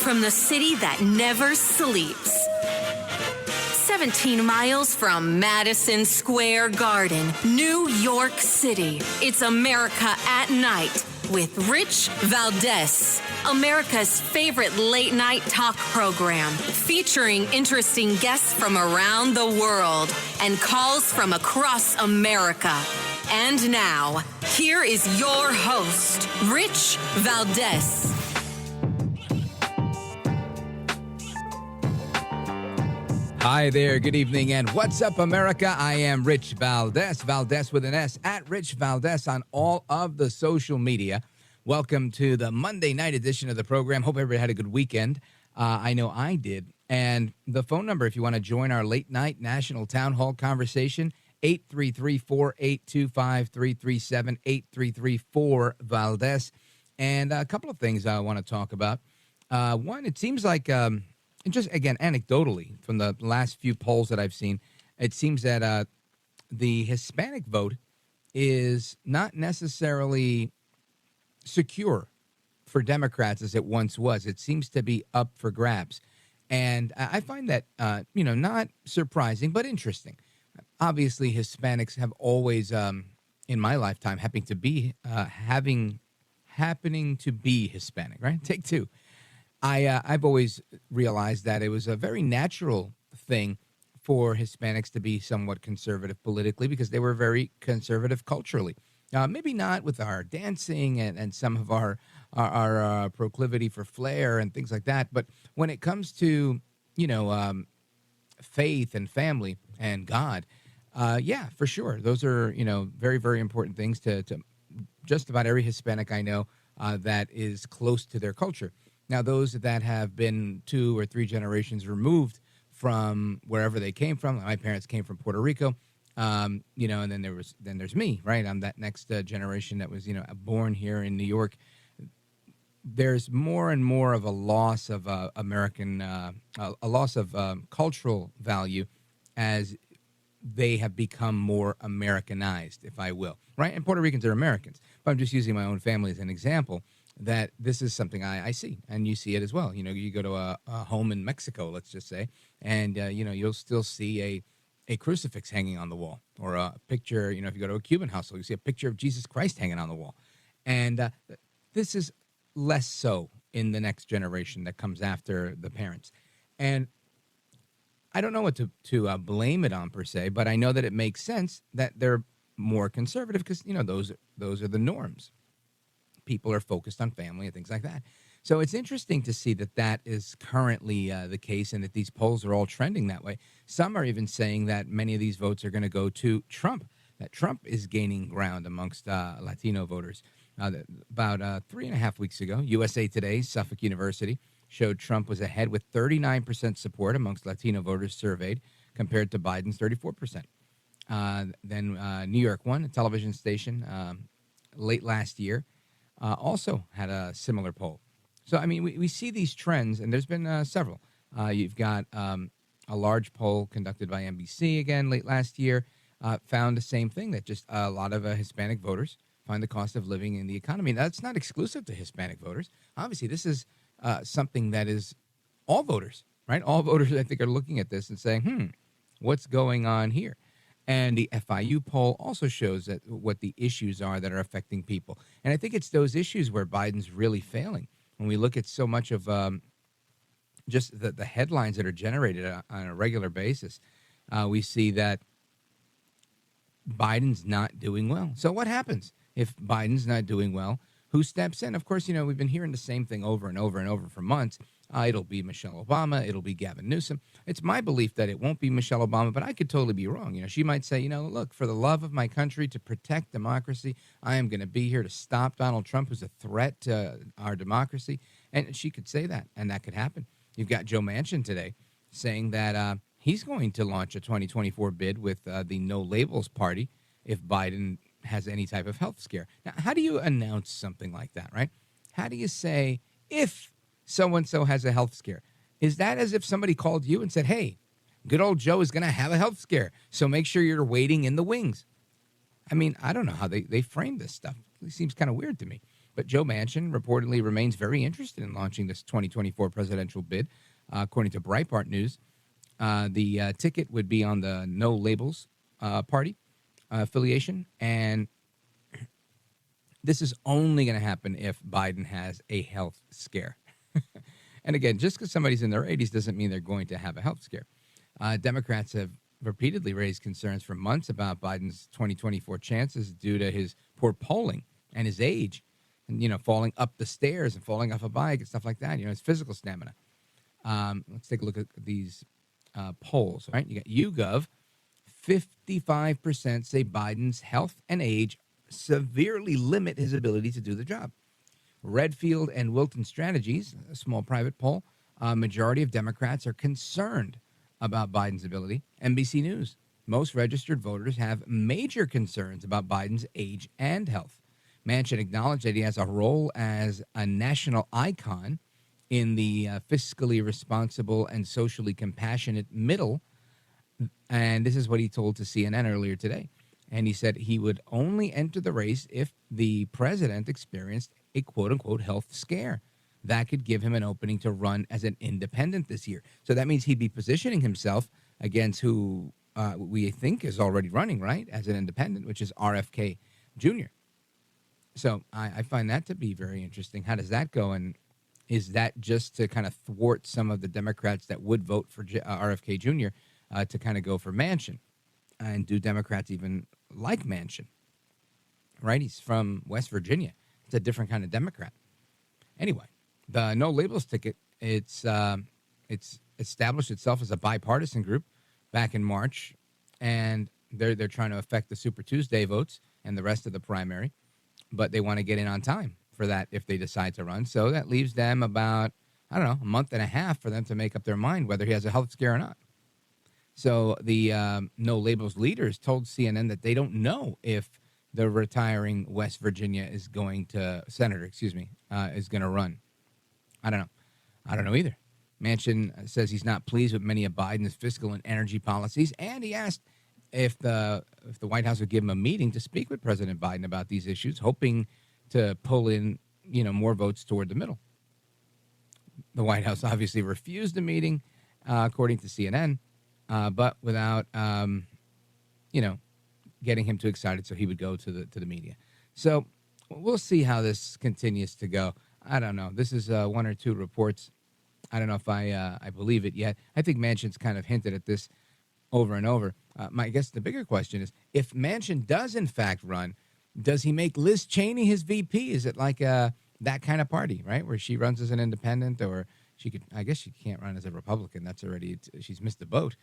from the city that never sleeps. 17 miles from Madison Square Garden, New York City. It's America at Night with Rich Valdez, America's favorite late-night talk program, featuring interesting guests from around the world and calls from across America. And now, here is your host, Rich Valdez. Hi there, good evening, and what's up, America? I am Rich Valdez, Valdez with an S, at Rich Valdez on all of the social media. Welcome to the Monday night edition of the program. Hope everybody had a good weekend. I know I did. And the phone number, if you want to join our late night national town hall conversation, 833-482-5337, 833-4-Valdez. And a couple of things I want to talk about. One, it seems like... And just, again, anecdotally, from the last few polls that I've seen, it seems that the Hispanic vote is not necessarily secure for Democrats as it once was. It seems to be up for grabs. And I find that, not surprising, but interesting. Obviously, Hispanics have always, in my lifetime, happening to be Hispanic, right? Take two. I've always realized that it was a very natural thing for Hispanics to be somewhat conservative politically because they were very conservative culturally. Maybe not with our dancing and some of our proclivity for flair and things like that. But when it comes to, faith and family and God, yeah, for sure. Those are, very, very important things to just about every Hispanic I know that is close to their culture. Now, those that have been 2 or 3 generations removed from wherever they came from, my parents came from Puerto Rico, and then there's me, right? I'm that next generation that was, born here in New York. There's more and more of a loss of cultural value as they have become more Americanized, if I will, right? And Puerto Ricans are Americans, but I'm just using my own family as an example. That this is something I see, and you see it as well. You go to a home in Mexico, let's just say, and, you'll still see a crucifix hanging on the wall, or a picture, if you go to a Cuban household, you see a picture of Jesus Christ hanging on the wall. And this is less so in the next generation that comes after the parents. And I don't know what to blame it on, per se, but I know that it makes sense that they're more conservative because, those are the norms. People are focused on family and things like that. So it's interesting to see that is currently the case and that these polls are all trending that way. Some are even saying that many of these votes are going to go to Trump, that Trump is gaining ground amongst Latino voters. About 3.5 weeks ago, USA Today, Suffolk University, showed Trump was ahead with 39% support amongst Latino voters surveyed compared to Biden's 34%. Then New York One, a television station, late last year, also had a similar poll. So, I mean, we see these trends, and there's been several. You've got a large poll conducted by NBC again late last year, found the same thing, that just a lot of Hispanic voters find the cost of living in the economy. Now, that's not exclusive to Hispanic voters. Obviously, this is something that is all voters, right? All voters, I think, are looking at this and saying, what's going on here? And the FIU poll also shows that what the issues are that are affecting people. And I think it's those issues where Biden's really failing. When we look at so much of just the headlines that are generated on a regular basis, we see that Biden's not doing well. So what happens if Biden's not doing well? Who steps in? Of course, we've been hearing the same thing over and over and over for months. It'll be Michelle Obama. It'll be Gavin Newsom. It's my belief that it won't be Michelle Obama, but I could totally be wrong. She might say, look, for the love of my country, to protect democracy, I am going to be here to stop Donald Trump, who's a threat to our democracy. And she could say that, and that could happen. You've got Joe Manchin today saying that he's going to launch a 2024 bid with the No Labels Party if Biden has any type of health scare. Now, how do you announce something like that, right? How do you say, if so-and-so has a health scare? Is that as if somebody called you and said, hey, good old Joe is going to have a health scare, so make sure you're waiting in the wings? I mean, I don't know how they frame this stuff. It seems kind of weird to me. But Joe Manchin reportedly remains very interested in launching this 2024 presidential bid. According to Breitbart News, the ticket would be on the No Labels party affiliation, and this is only going to happen if Biden has a health scare. And again, just because somebody's in their 80s doesn't mean they're going to have a health scare. Democrats have repeatedly raised concerns for months about Biden's 2024 chances due to his poor polling and his age, and falling up the stairs and falling off a bike and stuff like that. His physical stamina. Let's take a look at these polls. Right, you got YouGov. 55% say Biden's health and age severely limit his ability to do the job. Redfield and Wilton Strategies, a small private poll, a majority of Democrats are concerned about Biden's ability. NBC News, most registered voters have major concerns about Biden's age and health. Manchin acknowledged that he has a role as a national icon in the fiscally responsible and socially compassionate middle. And this is what he told to CNN earlier today. And he said he would only enter the race if the president experienced a quote-unquote health scare. That could give him an opening to run as an independent this year. So that means he'd be positioning himself against who we think is already running, right, as an independent, which is RFK Jr. So I find that to be very interesting. How does that go? And is that just to kind of thwart some of the Democrats that would vote for RFK Jr. To kind of go for Manchin? And do Democrats even like Manchin? Right? He's from West Virginia. It's a different kind of Democrat. Anyway, the No Labels ticket, it's established itself as a bipartisan group back in March, and they're trying to affect the Super Tuesday votes and the rest of the primary, but they want to get in on time for that if they decide to run. So that leaves them about, a month and a half for them to make up their mind whether he has a health scare or not. So the No Labels leaders told CNN that they don't know if the retiring West Virginia is going to is going to run. I don't know. I don't know either. Manchin says he's not pleased with many of Biden's fiscal and energy policies, and he asked if the White House would give him a meeting to speak with President Biden about these issues, hoping to pull in more votes toward the middle. The White House obviously refused the meeting, according to CNN, but without getting him too excited, so he would go to the media. So we'll see how this continues to go. I don't know. This is one or two reports. I don't know if I believe it yet. I think Manchin's kind of hinted at this over and over. I guess the bigger question is, if Manchin does in fact run, does he make Liz Cheney his VP? Is it like that kind of party, right, where she runs as an independent, or she could? I guess she can't run as a Republican. That's already she's missed the boat.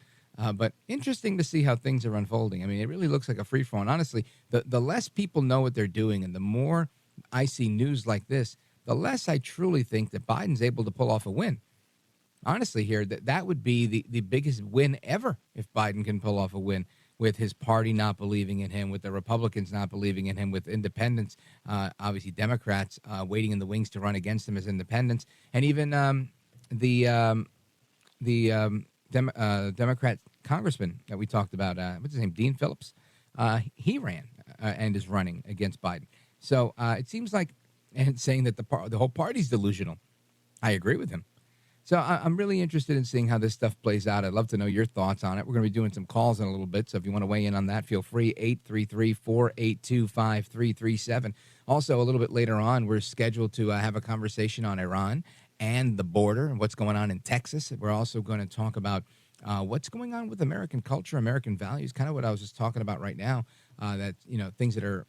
But interesting to see how things are unfolding. I mean, it really looks like a free for all. And honestly, the less people know what they're doing, and the more I see news like this, the less I truly think that Biden's able to pull off a win. Honestly, here, that would be the biggest win ever if Biden can pull off a win, with his party not believing in him, with the Republicans not believing in him, with independents, obviously Democrats waiting in the wings to run against him as independents, and even Democrat congressman that we talked about, what's his name, Dean Phillips, he ran and is running against Biden. So it seems like, and saying that the whole party's delusional. I agree with him. So I'm really interested in seeing how this stuff plays out. I'd love to know your thoughts on it. We're going to be doing some calls in a little bit, so if you want to weigh in on that, feel free, 833-482-5337. Also, a little bit later on, we're scheduled to have a conversation on Iran and the border and what's going on in Texas. We're also going to talk about what's going on with American culture, American values, kind of what I was just talking about right now, that, things that are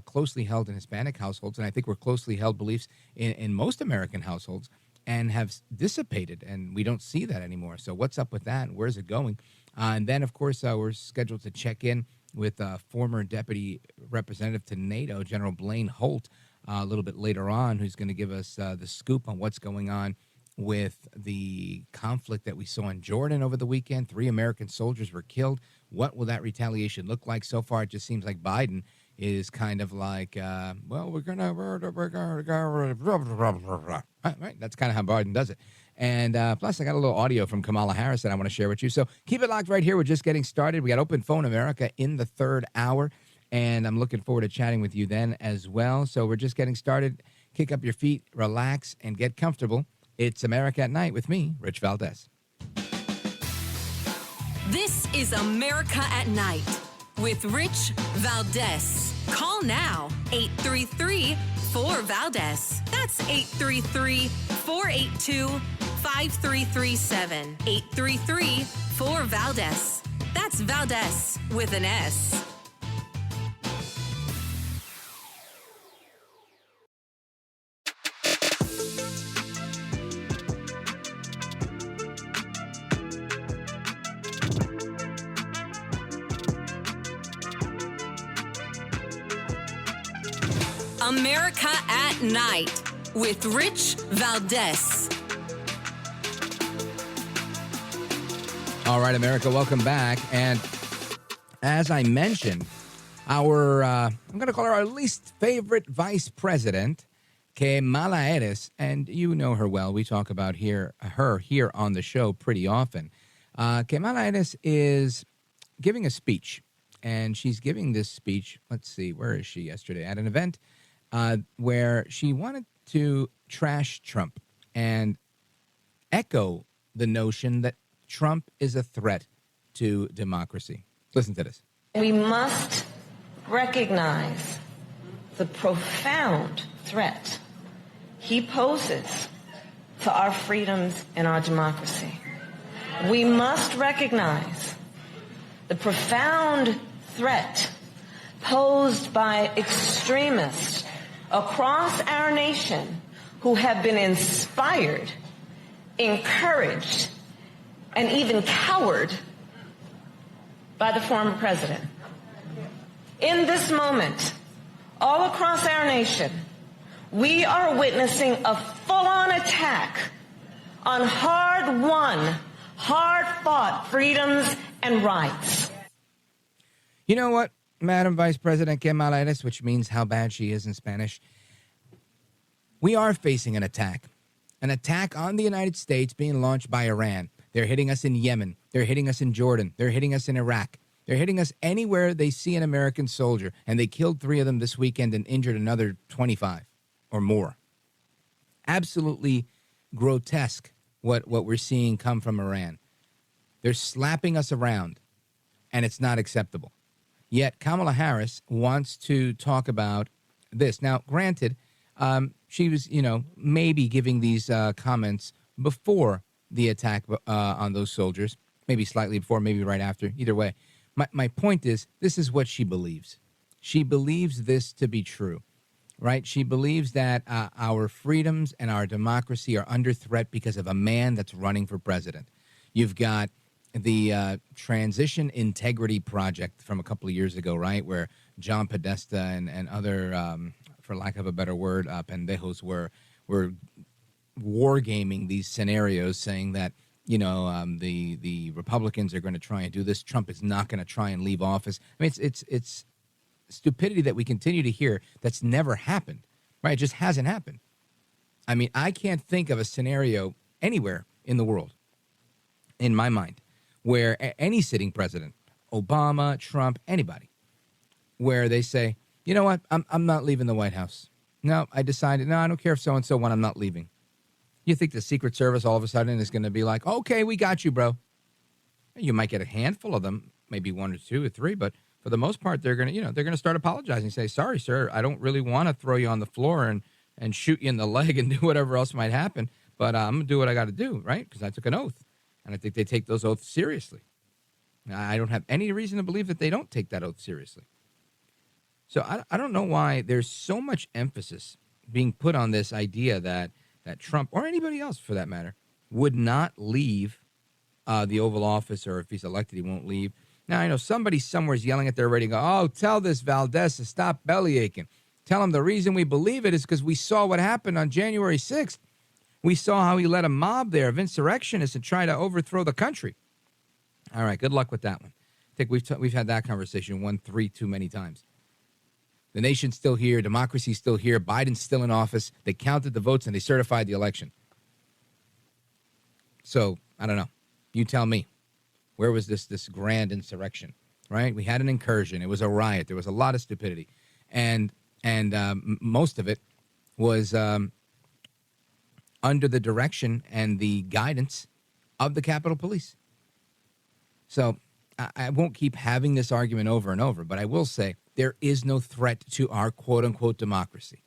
closely held in Hispanic households, and I think we're closely held beliefs in most American households, and have dissipated, and we don't see that anymore. So what's up with that, and where's it going? And then, of course, we're scheduled to check in with former Deputy Representative to NATO, General Blaine Holt, a little bit later on, who's going to give us the scoop on what's going on with the conflict that we saw in Jordan over the weekend. 3 American soldiers were killed. What will that retaliation look like? So far, it just seems like Biden is kind of like, we're gonna right. That's kind of how Biden does it. And plus, I got a little audio from Kamala Harris that I want to share with you. So keep it locked right here. We're just getting started. We got Open Phone America in the third hour, and I'm looking forward to chatting with you then as well. So we're just getting started. kick up your feet, relax, and get comfortable. It's America at Night with me, Rich Valdez. This is America at Night with Rich Valdez. Call now, 833-4-VALDEZ. That's 833-482-5337. 833-4-VALDEZ. That's Valdez with an S. America at Night with Rich Valdez. All right, America, welcome back. And as I mentioned, I'm going to call her our least favorite vice president, Kamala Harris, and you know her well. We talk about her here on the show pretty often. Kamala Harris is giving a speech, and she's giving this speech, let's see, where is she yesterday? At an event where she wanted to trash Trump and echo the notion that Trump is a threat to democracy. Listen to this. We must recognize the profound threat he poses to our freedoms and our democracy. We must recognize the profound threat posed by extremists across our nation who have been inspired, encouraged, and even cowered by the former president. In this moment, all across our nation, we are witnessing a full-on attack on hard-won, hard-fought freedoms and rights. You know what, Madam Vice President Kamala Harris, which means how bad she is in Spanish, we are facing an attack on the United States being launched by Iran. They're hitting us in Yemen. They're hitting us in Jordan. They're hitting us in Iraq. They're hitting us anywhere they see an American soldier, and they killed 3 of them this weekend and injured another 25 or more. Absolutely grotesque what we're seeing come from Iran. They're slapping us around, and it's not acceptable. Yet Kamala Harris wants to talk about this. Now, granted, she was, maybe giving these comments before the attack on those soldiers, maybe slightly before, maybe right after. Either way, my point is, this is what she believes. She believes this to be true, right? She believes that our freedoms and our democracy are under threat because of a man that's running for president. You've got the Transition Integrity Project from a couple of years ago, right, where John Podesta and other, for lack of a better word, pendejos were wargaming these scenarios, saying that, the Republicans are going to try and do this. Trump is not going to try and leave office. I mean, it's stupidity that we continue to hear that's never happened, right? It just hasn't happened. I mean, I can't think of a scenario anywhere in the world, in my mind, where any sitting president, Obama, Trump, anybody, where they say, you know what, I'm not leaving the White House. No, I decided, no, I don't care if so-and-so won, I'm not leaving. You think the Secret Service all of a sudden is going to be like, okay, we got you, bro. You might get a handful of them, maybe 1 or 2 or 3, but for the most part, they're going to start apologizing and say, sorry, sir, I don't really want to throw you on the floor and shoot you in the leg and do whatever else might happen, but I'm going to do what I got to do, right? Because I took an oath, and I think they take those oaths seriously. I don't have any reason to believe that they don't take that oath seriously. So I don't know why there's so much emphasis being put on this idea that Trump, or anybody else for that matter, would not leave the Oval Office, or if he's elected, he won't leave. Now, I know somebody somewhere is yelling at their radio, go, oh, tell this Valdez to stop belly aching. Tell him the reason we believe it is because we saw what happened on January 6th. We saw how he led a mob there of insurrectionists and tried to overthrow the country. All right, good luck with that one. I think we've had that conversation 1-3 too many times. The nation's still here. Democracy's still here. Biden's still in office. They counted the votes and they certified the election. So, I don't know. You tell me. Where was this grand insurrection, right? We had an incursion. It was a riot. There was a lot of stupidity. And most of it was under the direction and the guidance of the Capitol Police. So I won't keep having this argument over and over, but I will say there is no threat to our quote-unquote democracy,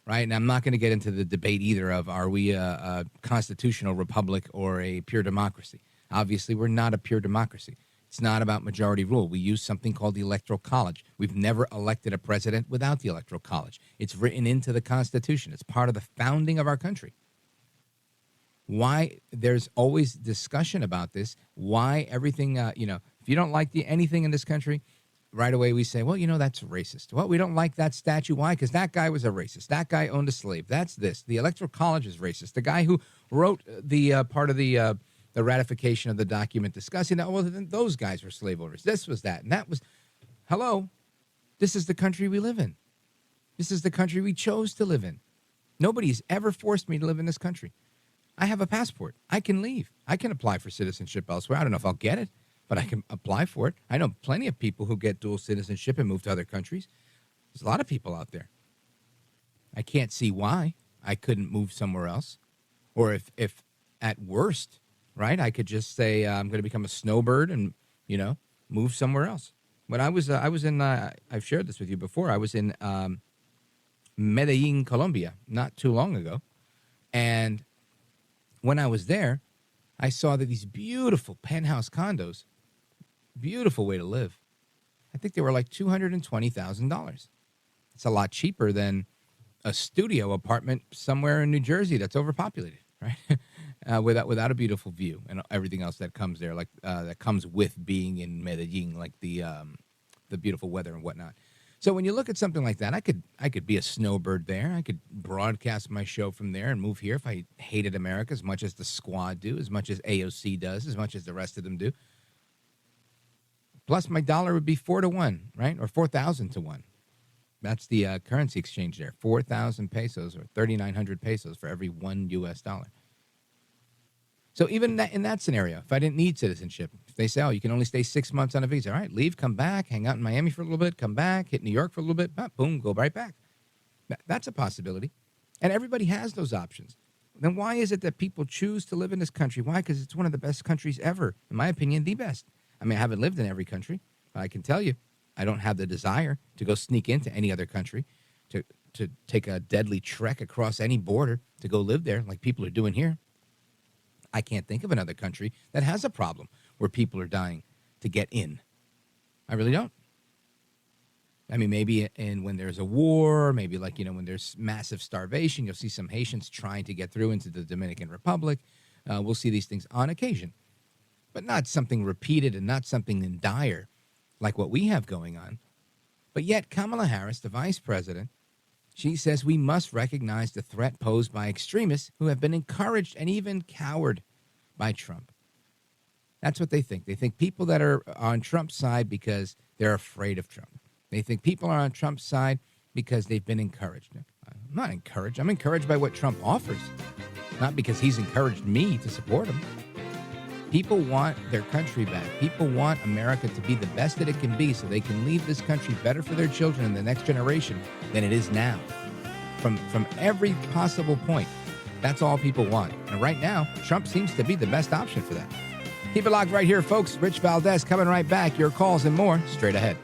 right? And I'm not going to get into the debate either of are we a constitutional republic or a pure democracy. Obviously, we're not a pure democracy. It's not about majority rule. We use something called the Electoral College. We've never elected a president without the Electoral College. It's written into the Constitution. It's part of the founding of our country. Why there's always discussion about this, why everything, if you don't like anything in this country, right away we say, well, that's racist. Well, we don't like that statue. Why? Because that guy was a racist. That guy owned a slave. That's this. The Electoral College is racist. The guy who wrote the part of the ratification of the document discussing that, well, then those guys were slave owners. This was that. And that was, hello, this is the country we live in. This is the country we chose to live in. Nobody's ever forced me to live in this country. I have a passport. I can leave. I can apply for citizenship elsewhere. I don't know if I'll get it, but I can apply for it. I know plenty of people who get dual citizenship and move to other countries. There's a lot of people out there. I can't see why I couldn't move somewhere else. Or if at worst, right, I could just say I'm going to become a snowbird and, move somewhere else. When I was in, I've shared this with you before, I was in Medellin, Colombia, not too long ago. And when I was there, I saw that these beautiful penthouse condos, beautiful way to live. I think they were like $220,000. It's a lot cheaper than a studio apartment somewhere in New Jersey that's overpopulated, right? Without a beautiful view and everything else that comes there, like that comes with being in Medellin, like the beautiful weather and whatnot. So when you look at something like that, I could be a snowbird there. I could broadcast my show from there and move here if I hated America as much as the Squad do, as much as AOC does, as much as the rest of them do. Plus, my dollar would be 4 to 1, right? Or 4,000 to 1. That's the currency exchange there. 4,000 pesos or 3,900 pesos for every $1 US. So even in that scenario, if I didn't need citizenship, if they say, oh, you can only stay 6 months on a visa, all right, leave, come back, hang out in Miami for a little bit, come back, hit New York for a little bit, boom, go right back. That's a possibility. And everybody has those options. Then why is it that people choose to live in this country? Why? Because it's one of the best countries ever. In my opinion, the best. I mean, I haven't lived in every country, but I can tell you, I don't have the desire to go sneak into any other country, to take a deadly trek across any border to go live there like people are doing here. I can't think of another country that has a problem where people are dying to get in. I really don't. I mean, maybe when there's a war, maybe like, when there's massive starvation, you'll see some Haitians trying to get through into the Dominican Republic. We'll see these things on occasion, but not something repeated and not something in dire like what we have going on. But yet Kamala Harris, the vice president, she says we must recognize the threat posed by extremists who have been encouraged and even cowered by Trump. That's what they think. They think people that are on Trump's side because they're afraid of Trump. They think people are on Trump's side because they've been encouraged. I'm not encouraged. I'm encouraged by what Trump offers, not because he's encouraged me to support him. People want their country back. People want America to be the best that it can be so they can leave this country better for their children and the next generation than it is now. From every possible point, that's all people want. And right now, Trump seems to be the best option for that. Keep it locked right here, folks. Rich Valdez coming right back. Your calls and more straight ahead.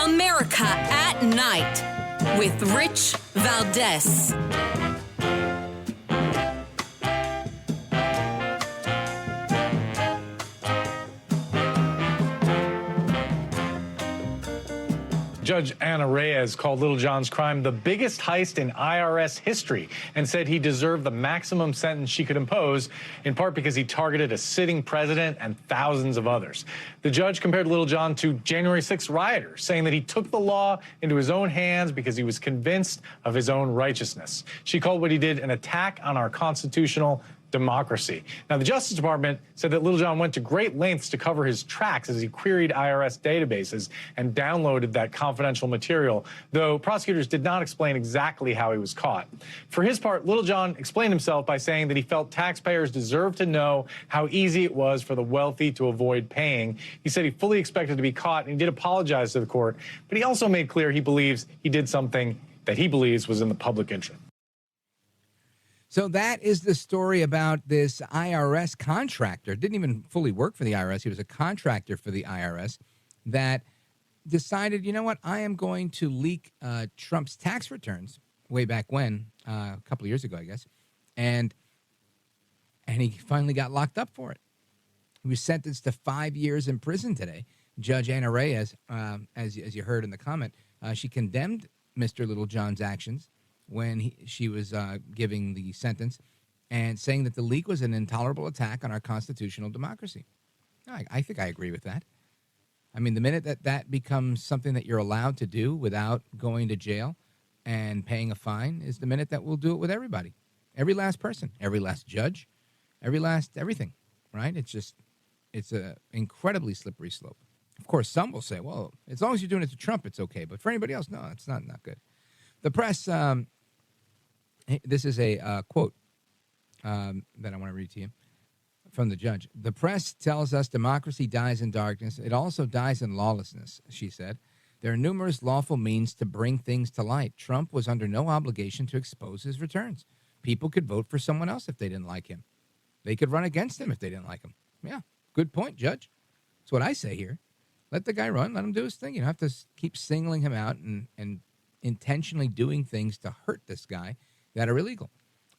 America at Night with Rich Valdez. Judge Anna Reyes called Little John's crime the biggest heist in IRS history and said he deserved the maximum sentence she could impose, in part because he targeted a sitting president and thousands of others. The judge compared Little John to January 6th rioters, saying that he took the law into his own hands because he was convinced of his own righteousness. She called what he did an attack on our constitutional democracy. Now, the Justice Department said that Little John went to great lengths to cover his tracks as he queried IRS databases and downloaded that confidential material, though prosecutors did not explain exactly how he was caught. For his part, Little John explained himself by saying that he felt taxpayers deserved to know how easy it was for the wealthy to avoid paying. He said he fully expected to be caught, and he did apologize to the court, but he also made clear he believes he did something that he believes was in the public interest. So that is the story about this IRS contractor. Didn't even fully work for the IRS. He was a contractor for the IRS that decided, you know what, I am going to leak Trump's tax returns way back when, a couple of years ago, I guess. And he finally got locked up for it. He was sentenced to 5 years in prison today. Judge Anna Reyes, as you heard in the comment, she condemned Mr. Little John's actions when she was giving the sentence and saying that the leak was an intolerable attack on our constitutional democracy. I think I agree with that. I mean, the minute that becomes something that you're allowed to do without going to jail and paying a fine is the minute that we'll do it with everybody. Every last person, every last judge, everything, right? It's a incredibly slippery slope. Of course, some will say, well, as long as you're doing it to Trump, it's okay. But for anybody else, no, it's not good. The press, this is a quote that I want to read to you from the judge. The press tells us democracy dies in darkness. It also dies in lawlessness, she said. There are numerous lawful means to bring things to light. Trump was under no obligation to expose his returns. People could vote for someone else if they didn't like him. They could run against him if they didn't like him. Yeah, good point, Judge. That's what I say here. Let the guy run. Let him do his thing. You don't have to keep singling him out and intentionally doing things to hurt this guy that are illegal.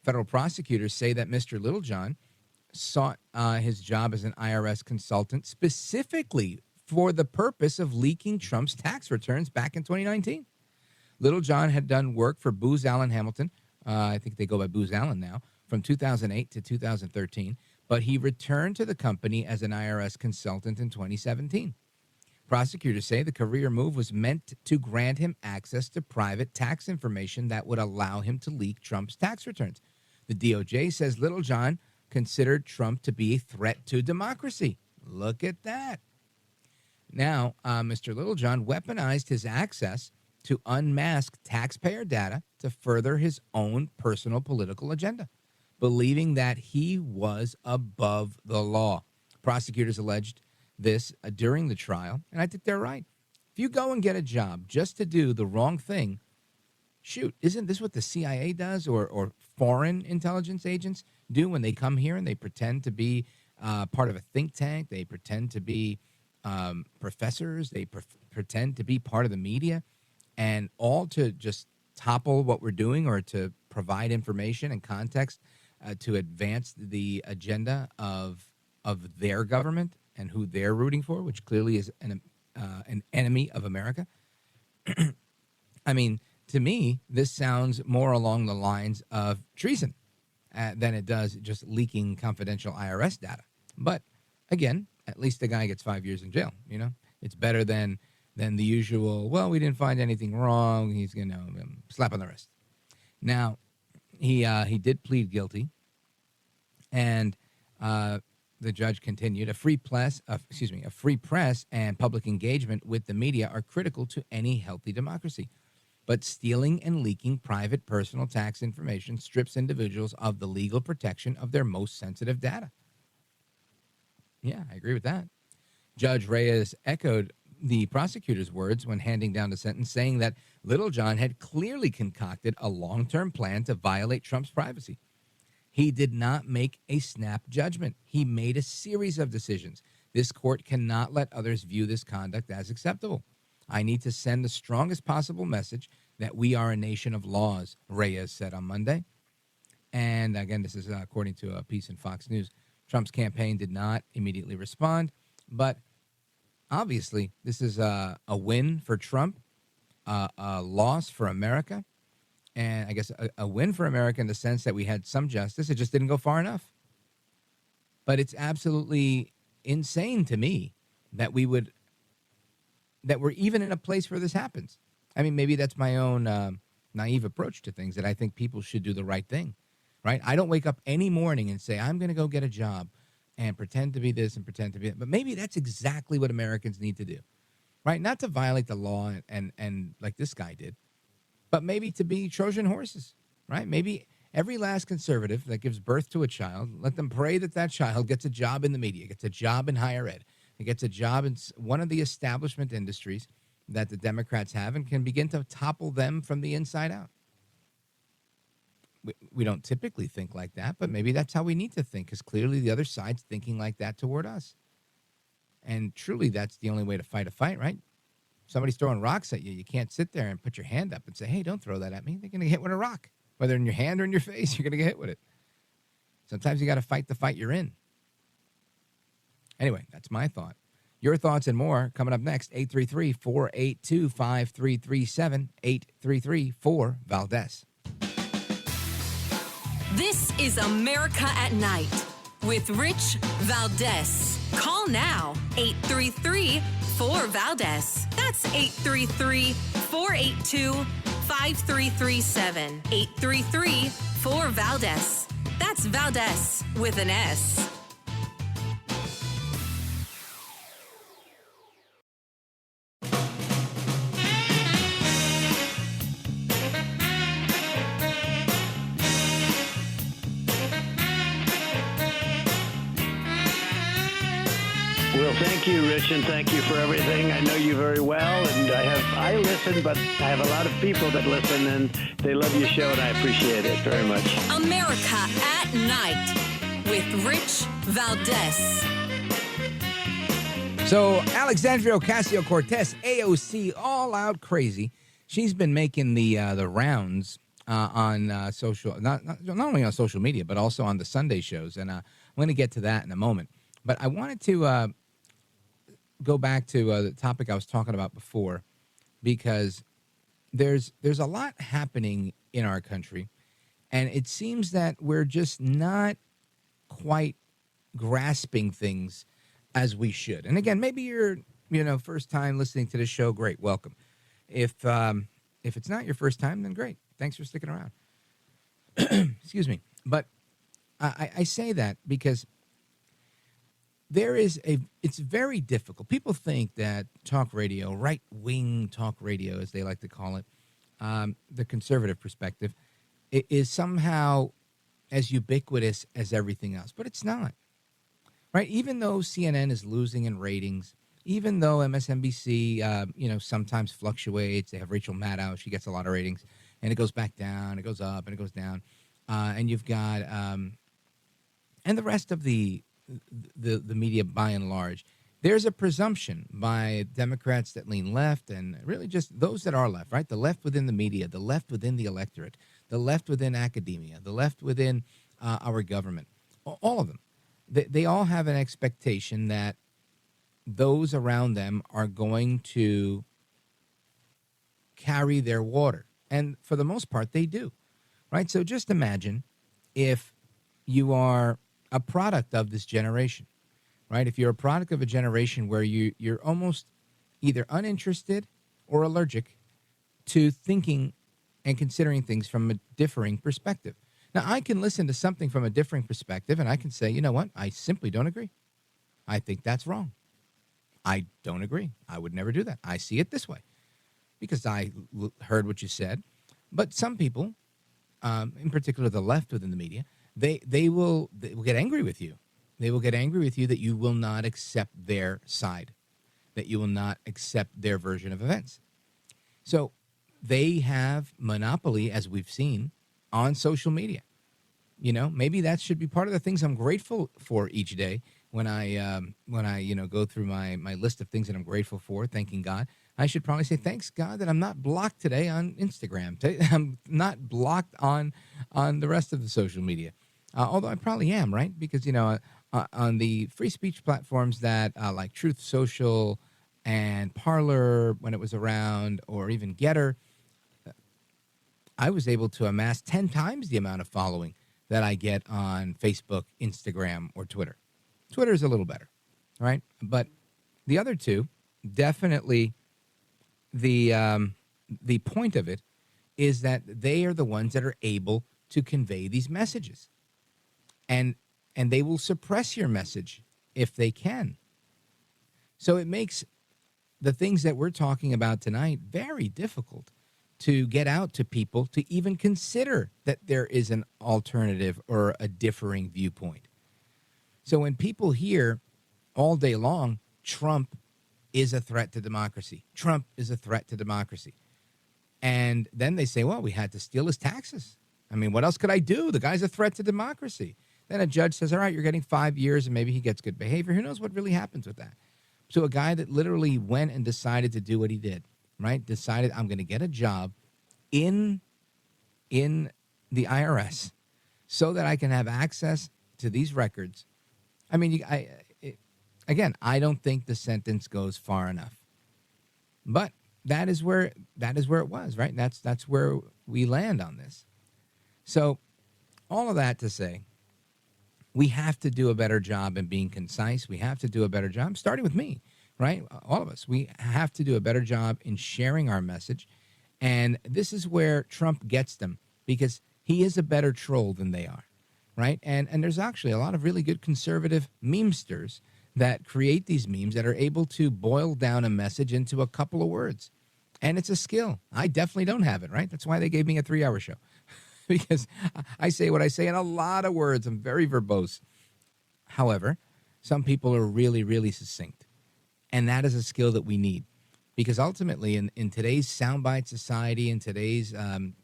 Federal prosecutors say that Mr. Littlejohn sought his job as an IRS consultant specifically for the purpose of leaking Trump's tax returns back in 2019. Littlejohn had done work for Booz Allen Hamilton. I think they go by Booz Allen now, from 2008 to 2013, but he returned to the company as an IRS consultant in 2017. Prosecutors say the career move was meant to grant him access to private tax information that would allow him to leak Trump's tax returns. The DOJ says Littlejohn considered Trump to be a threat to democracy. Look at that. Now, Mr. Littlejohn weaponized his access to unmask taxpayer data to further his own personal political agenda, believing that he was above the law. Prosecutors alleged this during the trial, and I think they're right. If you go and get a job just to do the wrong thing, shoot, isn't this what the CIA does or foreign intelligence agents do when they come here and they pretend to be part of a think tank? They pretend to be professors. They pretend to be part of the media, and all to just topple what we're doing or to provide information and context to advance the agenda of their government and who they're rooting for, which clearly is an enemy of America. I mean, to me, this sounds more along the lines of treason than it does just leaking confidential IRS data. But again, at least the guy gets 5 years in jail. You know, it's better than the usual. Well, we didn't find anything wrong. He's gonna slap on the wrist. Now, he did plead guilty, and the judge continued, a free press and public engagement with the media are critical to any healthy democracy. But stealing and leaking private personal tax information strips individuals of the legal protection of their most sensitive data. Yeah, I agree with that. Judge Reyes echoed the prosecutor's words when handing down the sentence, saying that Littlejohn had clearly concocted a long-term plan to violate Trump's privacy. He did not make a snap judgment. He made a series of decisions. This court cannot let others view this conduct as acceptable. I need to send the strongest possible message that we are a nation of laws, Reyes said on Monday. And again, this is according to a piece in Fox News. Trump's campaign did not immediately respond, but obviously this is a win for Trump, a loss for America. And I guess a win for America in the sense that we had some justice. It just didn't go far enough. But it's absolutely insane to me that we're even in a place where this happens. I mean, maybe that's my own naive approach to things, that I think people should do the right thing, right? I don't wake up any morning and say, I'm going to go get a job and pretend to be this and pretend to be that. But maybe that's exactly what Americans need to do, right? Not to violate the law and like this guy did, but maybe to be Trojan horses, right? Maybe every last conservative that gives birth to a child, let them pray that that child gets a job in the media, gets a job in higher ed, and gets a job in one of the establishment industries that the Democrats have and can begin to topple them from the inside out. We don't typically think like that, but maybe that's how we need to think, because clearly the other side's thinking like that toward us. And truly, that's the only way to fight a fight, right? Somebody's throwing rocks at you. You can't sit there and put your hand up and say, hey, don't throw that at me. They're going to get hit with a rock. Whether in your hand or in your face, you're going to get hit with it. Sometimes you got to fight the fight you're in. Anyway, that's my thought. Your thoughts and more coming up next. 833-482-5337. 833-4-VALDEZ. This is America at Night with Rich Valdez. Call now, 833-4-VALDEZ. That's 833-482-5337. 833-4-VALDEZ. That's Valdez with an S. Well, thank you, Rich, and thank you for everything. I know you very well, and I listen, but I have a lot of people that listen, and they love your show, and I appreciate it very much. America at Night with Rich Valdez. So Alexandria Ocasio-Cortez, AOC, all out crazy. She's been making the rounds on social, not only on social media, but also on the Sunday shows, and I'm going to get to that in a moment. But I wanted to go back to the topic I was talking about before, because there's a lot happening in our country, and it seems that we're just not quite grasping things as we should. And again, maybe you're first time listening to this show. Great, welcome. If it's not your first time, then great. Thanks for sticking around. Excuse me, but I say that because it's very difficult. People think that talk radio, right-wing talk radio, as they like to call it, the conservative perspective, it is somehow as ubiquitous as everything else, but it's not, right? Even though CNN is losing in ratings, even though MSNBC, sometimes fluctuates, they have Rachel Maddow, she gets a lot of ratings, and it goes back down, it goes up, and it goes down, and you've got, and the rest of the media by and large, there's a presumption by Democrats that lean left, and really just those that are left, right? The left within the media, the left within the electorate, the left within academia, the left within our government, all of them. They all have an expectation that those around them are going to carry their water. And for the most part, they do, right? So just imagine if you are a product of this generation, right? If you're a product of a generation where you're almost either uninterested or allergic to thinking and considering things from a differing perspective. Now, I can listen to something from a differing perspective, and I can say, you know what? I simply don't agree. I think that's wrong. I don't agree. I would never do that. I see it this way because I heard what you said. But some people, in particular the left within the media, they will get angry with you. They will get angry with you that you will not accept their side, that you will not accept their version of events. So they have monopoly, as we've seen, on social media. Maybe that should be part of the things I'm grateful for each day when I go through my list of things that I'm grateful for, thanking God. I should probably say, thanks, God, that I'm not blocked today on Instagram. I'm not blocked on the rest of the social media. Although I probably am, right? Because, on the free speech platforms that like Truth Social and Parler, when it was around, or even Getter, I was able to amass 10 times the amount of following that I get on Facebook, Instagram, or Twitter. Twitter is a little better, right? But the other two, definitely the point of it is that they are the ones that are able to convey these messages. And they will suppress your message if they can. So it makes the things that we're talking about tonight very difficult to get out to people to even consider that there is an alternative or a differing viewpoint. So when people hear all day long, Trump is a threat to democracy. Trump is a threat to democracy. And then they say, well, we had to steal his taxes. I mean, what else could I do? The guy's a threat to democracy. Then a judge says, all right, you're getting 5 years and maybe he gets good behavior. Who knows what really happens with that? So a guy that literally went and decided to do what he did, right? Decided I'm going to get a job in the IRS so that I can have access to these records. I mean, I don't think the sentence goes far enough. But that is where it was, right? That's where we land on this. So all of that to say, we have to do a better job in being concise. We have to do a better job, starting with me, right? All of us. We have to do a better job in sharing our message. And this is where Trump gets them, because he is a better troll than they are, right? And there's actually a lot of really good conservative memesters that create these memes that are able to boil down a message into a couple of words. And it's a skill. I definitely don't have it, right? That's why they gave me a 3-hour show. Because I say what I say in a lot of words. I'm very verbose. However, some people are really, really succinct. And that is a skill that we need. Because ultimately, in today's soundbite society, in today's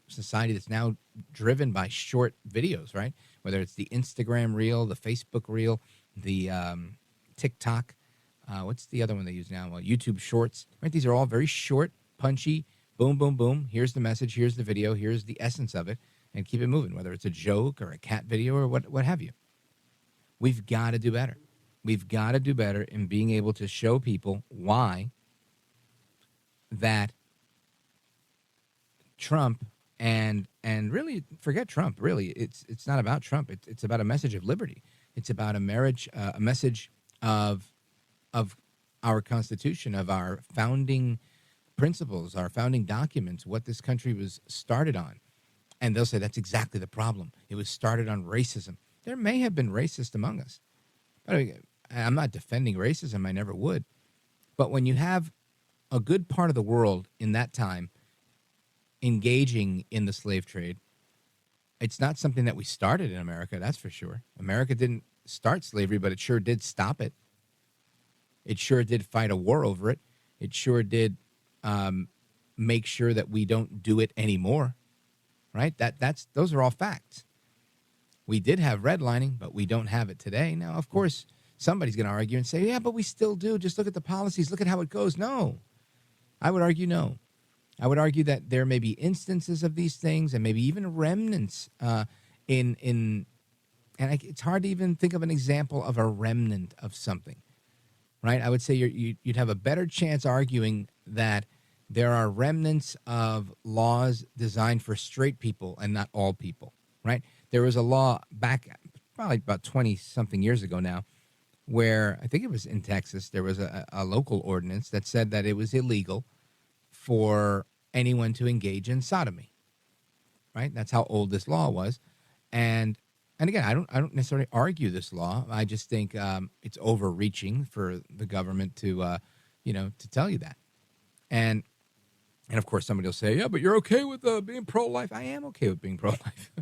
society that's now driven by short videos, right? Whether it's the Instagram reel, the Facebook reel, the TikTok, what's the other one they use now? Well, YouTube Shorts, right? These are all very short, punchy, boom, boom, boom. Here's the message. Here's the video. Here's the essence of it. And keep it moving, whether it's a joke or a cat video or what have you. We've got to do better. We've got to do better in being able to show people why that Trump and really forget Trump. Really, it's not about Trump. It's about a message of liberty. It's about a message of our Constitution, of our founding principles, our founding documents, what this country was started on. And they'll say that's exactly the problem. It was started on racism. There may have been racists among us. But I'm not defending racism. I never would. But when you have a good part of the world in that time engaging in the slave trade, it's not something that we started in America, that's for sure. America didn't start slavery, but it sure did stop it. It sure did fight a war over it. It sure did make sure that we don't do it anymore. Right? Those are all facts. We did have redlining, but we don't have it today. Now, of course, somebody's going to argue and say, yeah, but we still do. Just look at the policies. Look at how it goes. No. I would argue no. I would argue that there may be instances of these things and maybe even remnants it's hard to even think of an example of a remnant of something. Right? I would say you'd have a better chance arguing that there are remnants of laws designed for straight people and not all people, right? There was a law back probably about 20-something years ago now where I think it was in Texas. There was a local ordinance that said that it was illegal for anyone to engage in sodomy, right? That's how old this law was. And again, I don't necessarily argue this law. I just think it's overreaching for the government to tell you that. And of course, somebody will say, yeah, but you're okay with being pro-life. I am okay with being pro-life.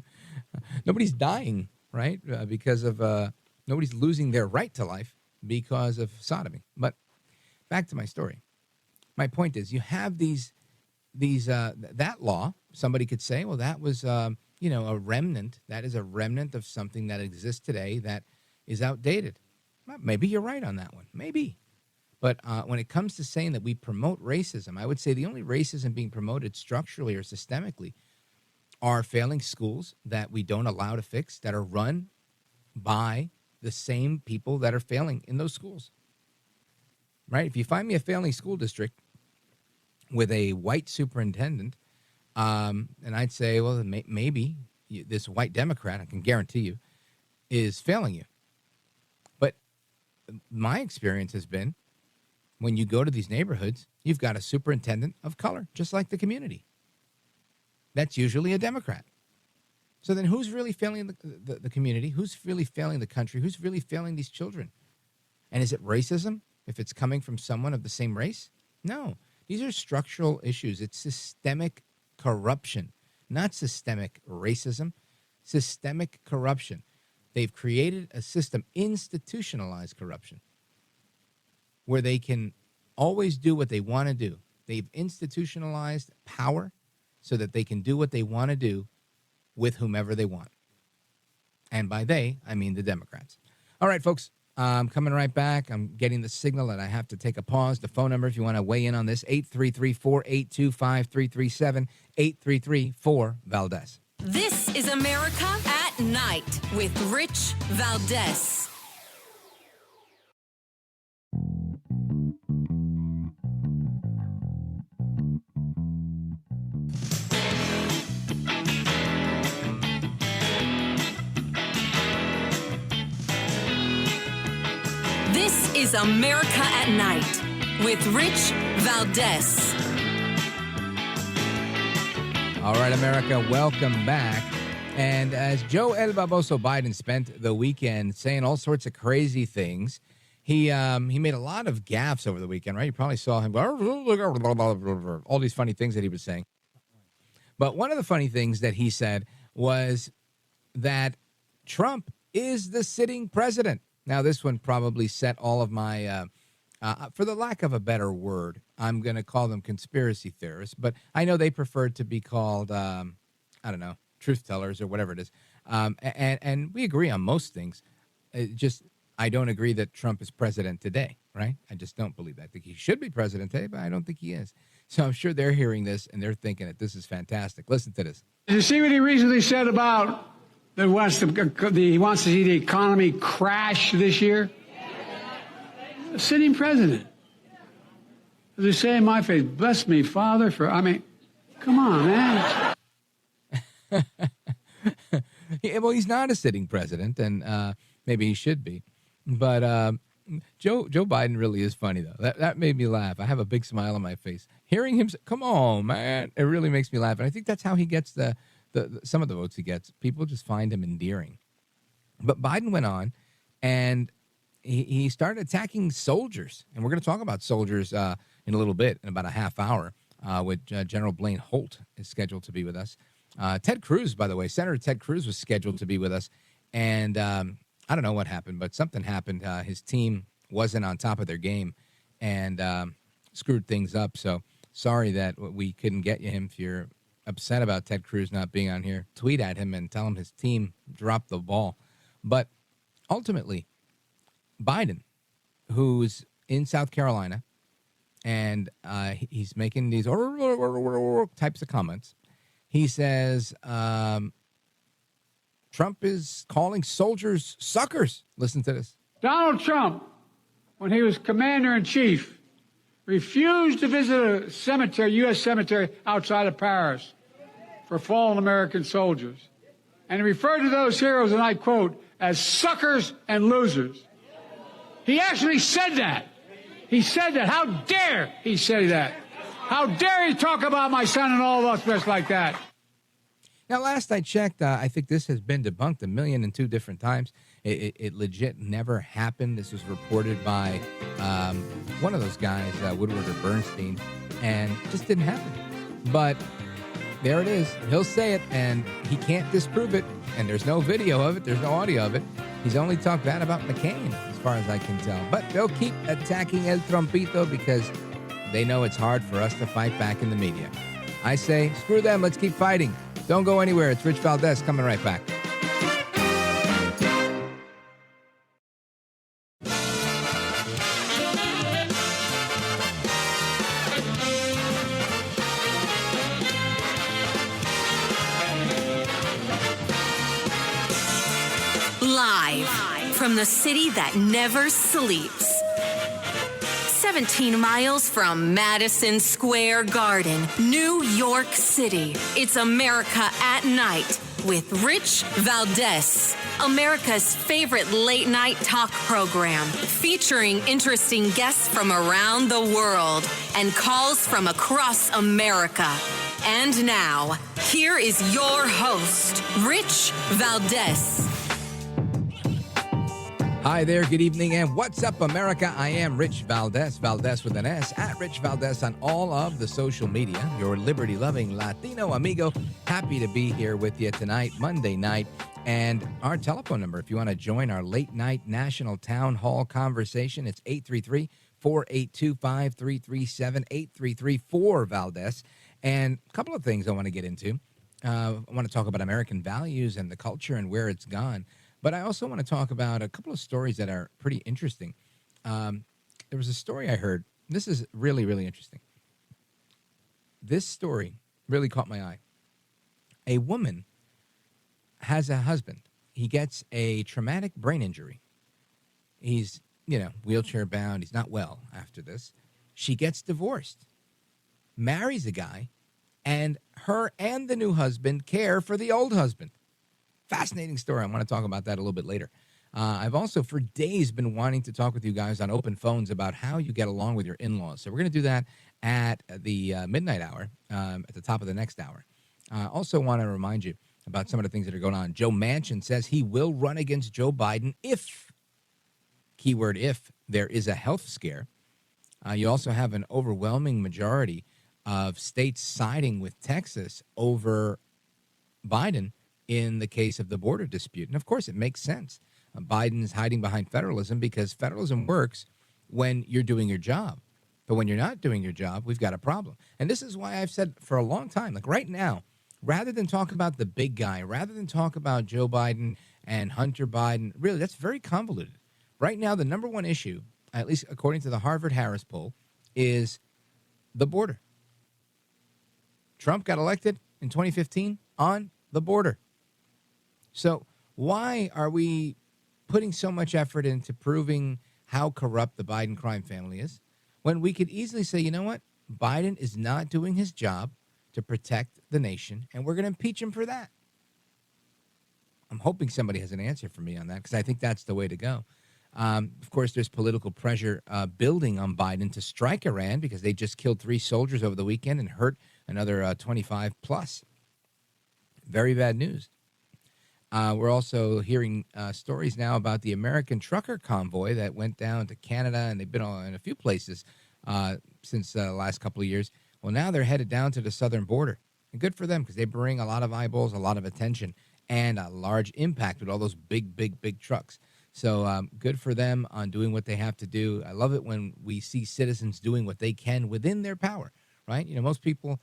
Nobody's dying, right, because of nobody's losing their right to life because of sodomy. But back to my story. My point is, you have that law. Somebody could say, well, that was a remnant. That is a remnant of something that exists today that is outdated. Well, maybe you're right on that one. Maybe. But when it comes to saying that we promote racism, I would say the only racism being promoted structurally or systemically are failing schools that we don't allow to fix, that are run by the same people that are failing in those schools. Right? If you find me a failing school district with a white superintendent, and I'd say, well, maybe this white Democrat, I can guarantee you, is failing you. But my experience has been, when you go to these neighborhoods, you've got a superintendent of color, just like the community. That's usually a Democrat. So then who's really failing the community? Who's really failing the country? Who's really failing these children? And is it racism if it's coming from someone of the same race? No. These are structural issues. It's systemic corruption, not systemic racism, systemic corruption. They've created a system, institutionalized corruption, where they can always do what they want to do. They've institutionalized power so that they can do what they want to do with whomever they want. And by they, I mean the Democrats. All right, folks, I'm coming right back. I'm getting the signal that I have to take a pause. The phone number, if you want to weigh in on this, 833-482-5337, 833-4-VALDEZ. This is America at Night with Rich Valdez. This is America at Night with Rich Valdez. All right, America, welcome back. And as Joe El Baboso Biden spent the weekend saying all sorts of crazy things, he made a lot of gaffes over the weekend, right? You probably saw him go, all these funny things that he was saying. But one of the funny things that he said was that Trump is the sitting president. Now, this one probably set all of my, for the lack of a better word, I'm going to call them conspiracy theorists, but I know they prefer to be called, I don't know, truth tellers or whatever it is. And we agree on most things. I don't agree that Trump is president today, right? I just don't believe that. I think he should be president today, but I don't think he is. So I'm sure they're hearing this and they're thinking that this is fantastic. Listen to this. Did you see what he recently said about that he wants to see the economy crash this year? A sitting president. As they say in my faith, bless me, Father, come on, man. Yeah, well, he's not a sitting president, and maybe he should be. But Joe Biden really is funny, though. That made me laugh. I have a big smile on my face. Hearing him say, come on, man, it really makes me laugh. And I think that's how he gets some of the votes he gets. People just find him endearing. But Biden went on, and he started attacking soldiers. And we're going to talk about soldiers in a little bit, in about a half hour, with General Blaine Holt is scheduled to be with us. Ted Cruz, by the way, Senator Ted Cruz was scheduled to be with us. And I don't know what happened, but something happened. His team wasn't on top of their game and screwed things up. So sorry that we couldn't get you him. If you're upset about Ted Cruz not being on here, tweet at him and tell him his team dropped the ball. But ultimately, Biden, who's in South Carolina, and he's making these types of comments. He says Trump is calling soldiers suckers. Listen to this. Donald Trump, when he was commander-in-chief, refused to visit a cemetery, U.S. cemetery outside of Paris for fallen American soldiers. And he referred to those heroes, and I quote, as suckers and losers. He actually said that. He said that. How dare he say that? How dare he talk about my son and all of us just like that? Now, last I checked, I think this has been debunked 1,002 different times. It legit never happened. This was reported by one of those guys, Woodward or Bernstein, and just didn't happen. But there it is. He'll say it, and he can't disprove it. And there's no video of it. There's no audio of it. He's only talked bad about McCain, as far as I can tell. But they'll keep attacking El Trumpito because they know it's hard for us to fight back in the media. I say, screw them. Let's keep fighting. Don't go anywhere. It's Rich Valdez coming right back. Live from the city that never sleeps. 17 miles from Madison Square Garden, New York City. It's America at Night with Rich Valdez, America's favorite late night talk program, featuring interesting guests from around the world and calls from across America. And now, here is your host, Rich Valdez. Hi there, good evening, and what's up, America? I am Rich Valdez, Valdez with an S, at Rich Valdez on all of the social media, your liberty-loving Latino amigo. Happy to be here with you tonight, Monday night, and our telephone number, if you want to join our late-night national town hall conversation, it's 833-482-5337, 833-4-Valdez, and a couple of things I want to get into. I want to talk about American values and the culture and where it's gone. But I also want to talk about a couple of stories that are pretty interesting. There was a story I heard. This is really, really interesting. This story really caught my eye. A woman has a husband. He gets a traumatic brain injury. He's, wheelchair bound. He's not well after this. She gets divorced, marries a guy, and her and the new husband care for the old husband. Fascinating story. I want to talk about that a little bit later. I've also for days been wanting to talk with you guys on open phones about how you get along with your in-laws. So we're going to do that at the midnight hour, at the top of the next hour. I also want to remind you about some of the things that are going on. Joe Manchin says he will run against Joe Biden if, keyword if, there is a health scare. You also have an overwhelming majority of states siding with Texas over Biden in the case of the border dispute. And, of course, it makes sense. Biden's hiding behind federalism because federalism works when you're doing your job. But when you're not doing your job, we've got a problem. And this is why I've said for a long time, like right now, rather than talk about the big guy, rather than talk about Joe Biden and Hunter Biden, really, that's very convoluted. Right now, the number one issue, at least according to the Harvard-Harris poll, is the border. Trump got elected in 2015 on the border. So why are we putting so much effort into proving how corrupt the Biden crime family is when we could easily say, you know what, Biden is not doing his job to protect the nation, and we're going to impeach him for that? I'm hoping somebody has an answer for me on that because I think that's the way to go. Of course, there's political pressure building on Biden to strike Iran because they just killed 3 soldiers over the weekend and hurt another 25 plus. Very bad news. We're also hearing stories now about the American trucker convoy that went down to Canada, and they've been in a few places since the last couple of years. Well, now they're headed down to the southern border. And good for them because they bring a lot of eyeballs, a lot of attention, and a large impact with all those big, big, big trucks. So good for them on doing what they have to do. I love it when we see citizens doing what they can within their power, right? Most people,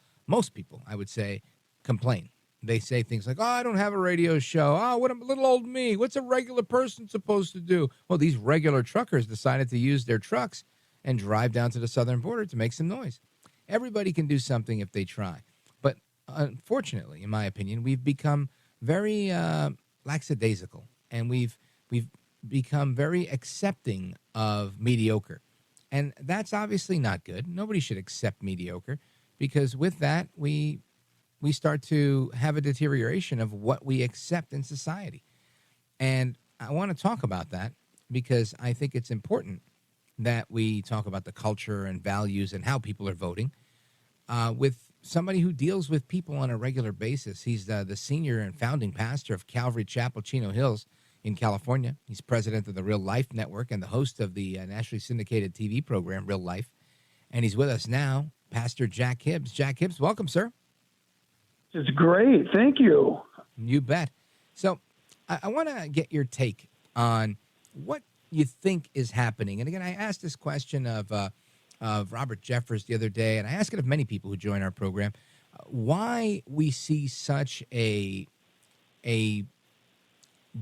I would say, complain. They say things like, oh, I don't have a radio show. Oh, what a little old me. What's a regular person supposed to do? Well, these regular truckers decided to use their trucks and drive down to the southern border to make some noise. Everybody can do something if they try. But unfortunately, in my opinion, we've become very lackadaisical, and we've become very accepting of mediocre. And that's obviously not good. Nobody should accept mediocre because with that, we start to have a deterioration of what we accept in society. And I want to talk about that because I think it's important that we talk about the culture and values and how people are voting with somebody who deals with people on a regular basis. He's the senior and founding pastor of Calvary Chapel, Chino Hills in California. He's president of the Real Life Network and the host of the nationally syndicated TV program, Real Life. And he's with us now, Pastor Jack Hibbs. Jack Hibbs, welcome, sir. It's great. Thank you. You bet. So I want to get your take on what you think is happening. And again, I asked this question of Robert Jeffers the other day, and I ask it of many people who join our program, why we see such a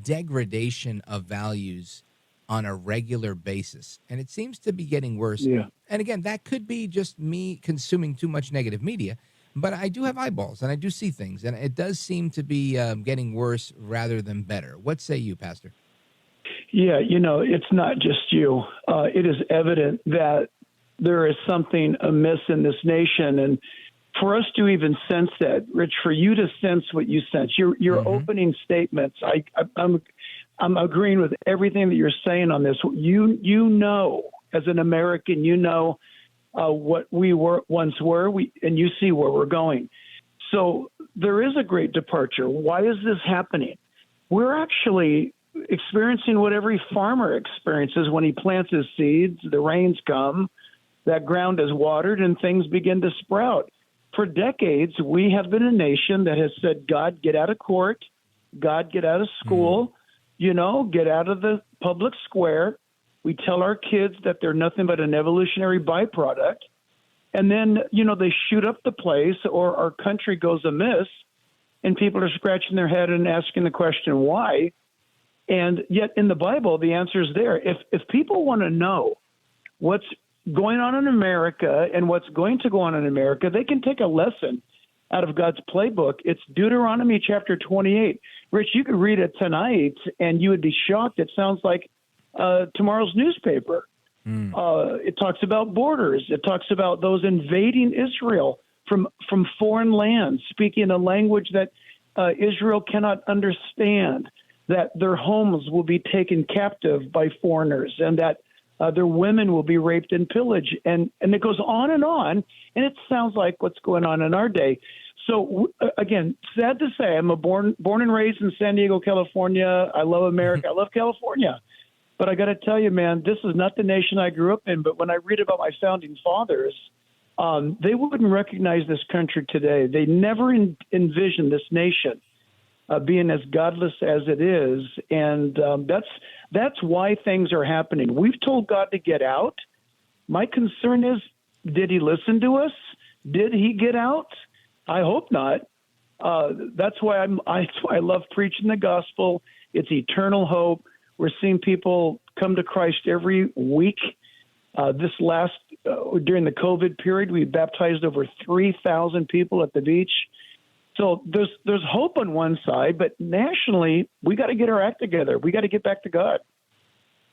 degradation of values on a regular basis. And it seems to be getting worse. Yeah. And again, that could be just me consuming too much negative media. But I do have eyeballs, and I do see things, and it does seem to be getting worse rather than better. What say you, Pastor? Yeah, it's not just you. It is evident that there is something amiss in this nation. And for us to even sense that, Rich, for you to sense what you sense, your opening statements, I'm agreeing with everything that you're saying on this. You know, as an American, what we once were, and you see where we're going. So there is a great departure. Why is this happening? We're actually experiencing what every farmer experiences when he plants his seeds. The rains come, that ground is watered, and things begin to sprout. For decades, we have been a nation that has said, God, get out of court. God, get out of school. Get out of the public square. We tell our kids that they're nothing but an evolutionary byproduct. And then, they shoot up the place, or our country goes amiss, and people are scratching their head and asking the question, why? And yet in the Bible, the answer is there. If people want to know what's going on in America and what's going to go on in America, they can take a lesson out of God's playbook. It's Deuteronomy chapter 28. Rich, you could read it tonight and you would be shocked. It sounds like tomorrow's newspaper. It talks about borders. It talks about those invading Israel from foreign lands, speaking a language that Israel cannot understand, that their homes will be taken captive by foreigners, and that their women will be raped and pillaged. And it goes on, and it sounds like what's going on in our day. So, again, sad to say, I'm born and raised in San Diego, California. I love America. I love California. But I got to tell you, man, this is not the nation I grew up in. But when I read about my founding fathers, they wouldn't recognize this country today. They never envisioned this nation being as godless as it is. And that's why things are happening. We've told God to get out. My concern is, did he listen to us? Did he get out? I hope not. That's why I love preaching the gospel. It's eternal hope. We're seeing people come to Christ every week. During the COVID period, we baptized over 3,000 people at the beach. So there's hope on one side, but nationally, we got to get our act together. We got to get back to God.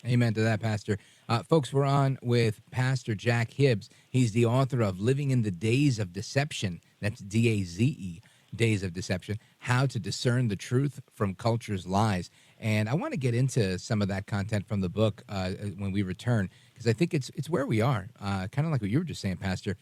Amen to that, Pastor. Folks, we're on with Pastor Jack Hibbs. He's the author of Living in the Days of Deception. That's D-A-Z-E, Days of Deception, How to Discern the Truth from Culture's Lies. And I want to get into some of that content from the book when we return, because I think it's where we are. Kind of like what you were just saying, Pastor.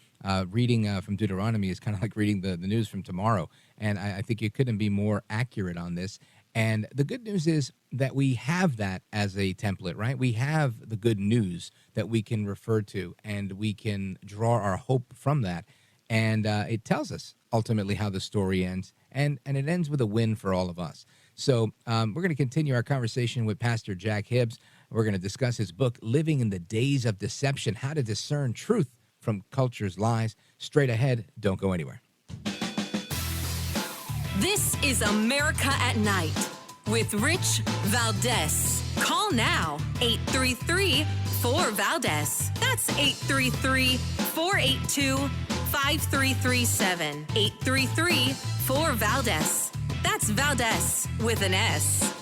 Reading from Deuteronomy is kind of like reading the news from tomorrow. And I think you couldn't be more accurate on this. And the good news is that we have that as a template, right? We have the good news that we can refer to, and we can draw our hope from that. And it tells us ultimately how the story ends, and it ends with a win for all of us. So we're going to continue our conversation with Pastor Jack Hibbs. We're going to discuss his book, Living in the Days of Deception, How to Discern Truth from Culture's Lies. Straight ahead, don't go anywhere. This is America at Night with Rich Valdez. Call now, 833-4-VALDEZ. That's 833-482-5337. 833-4-VALDEZ. That's Valdez with an S.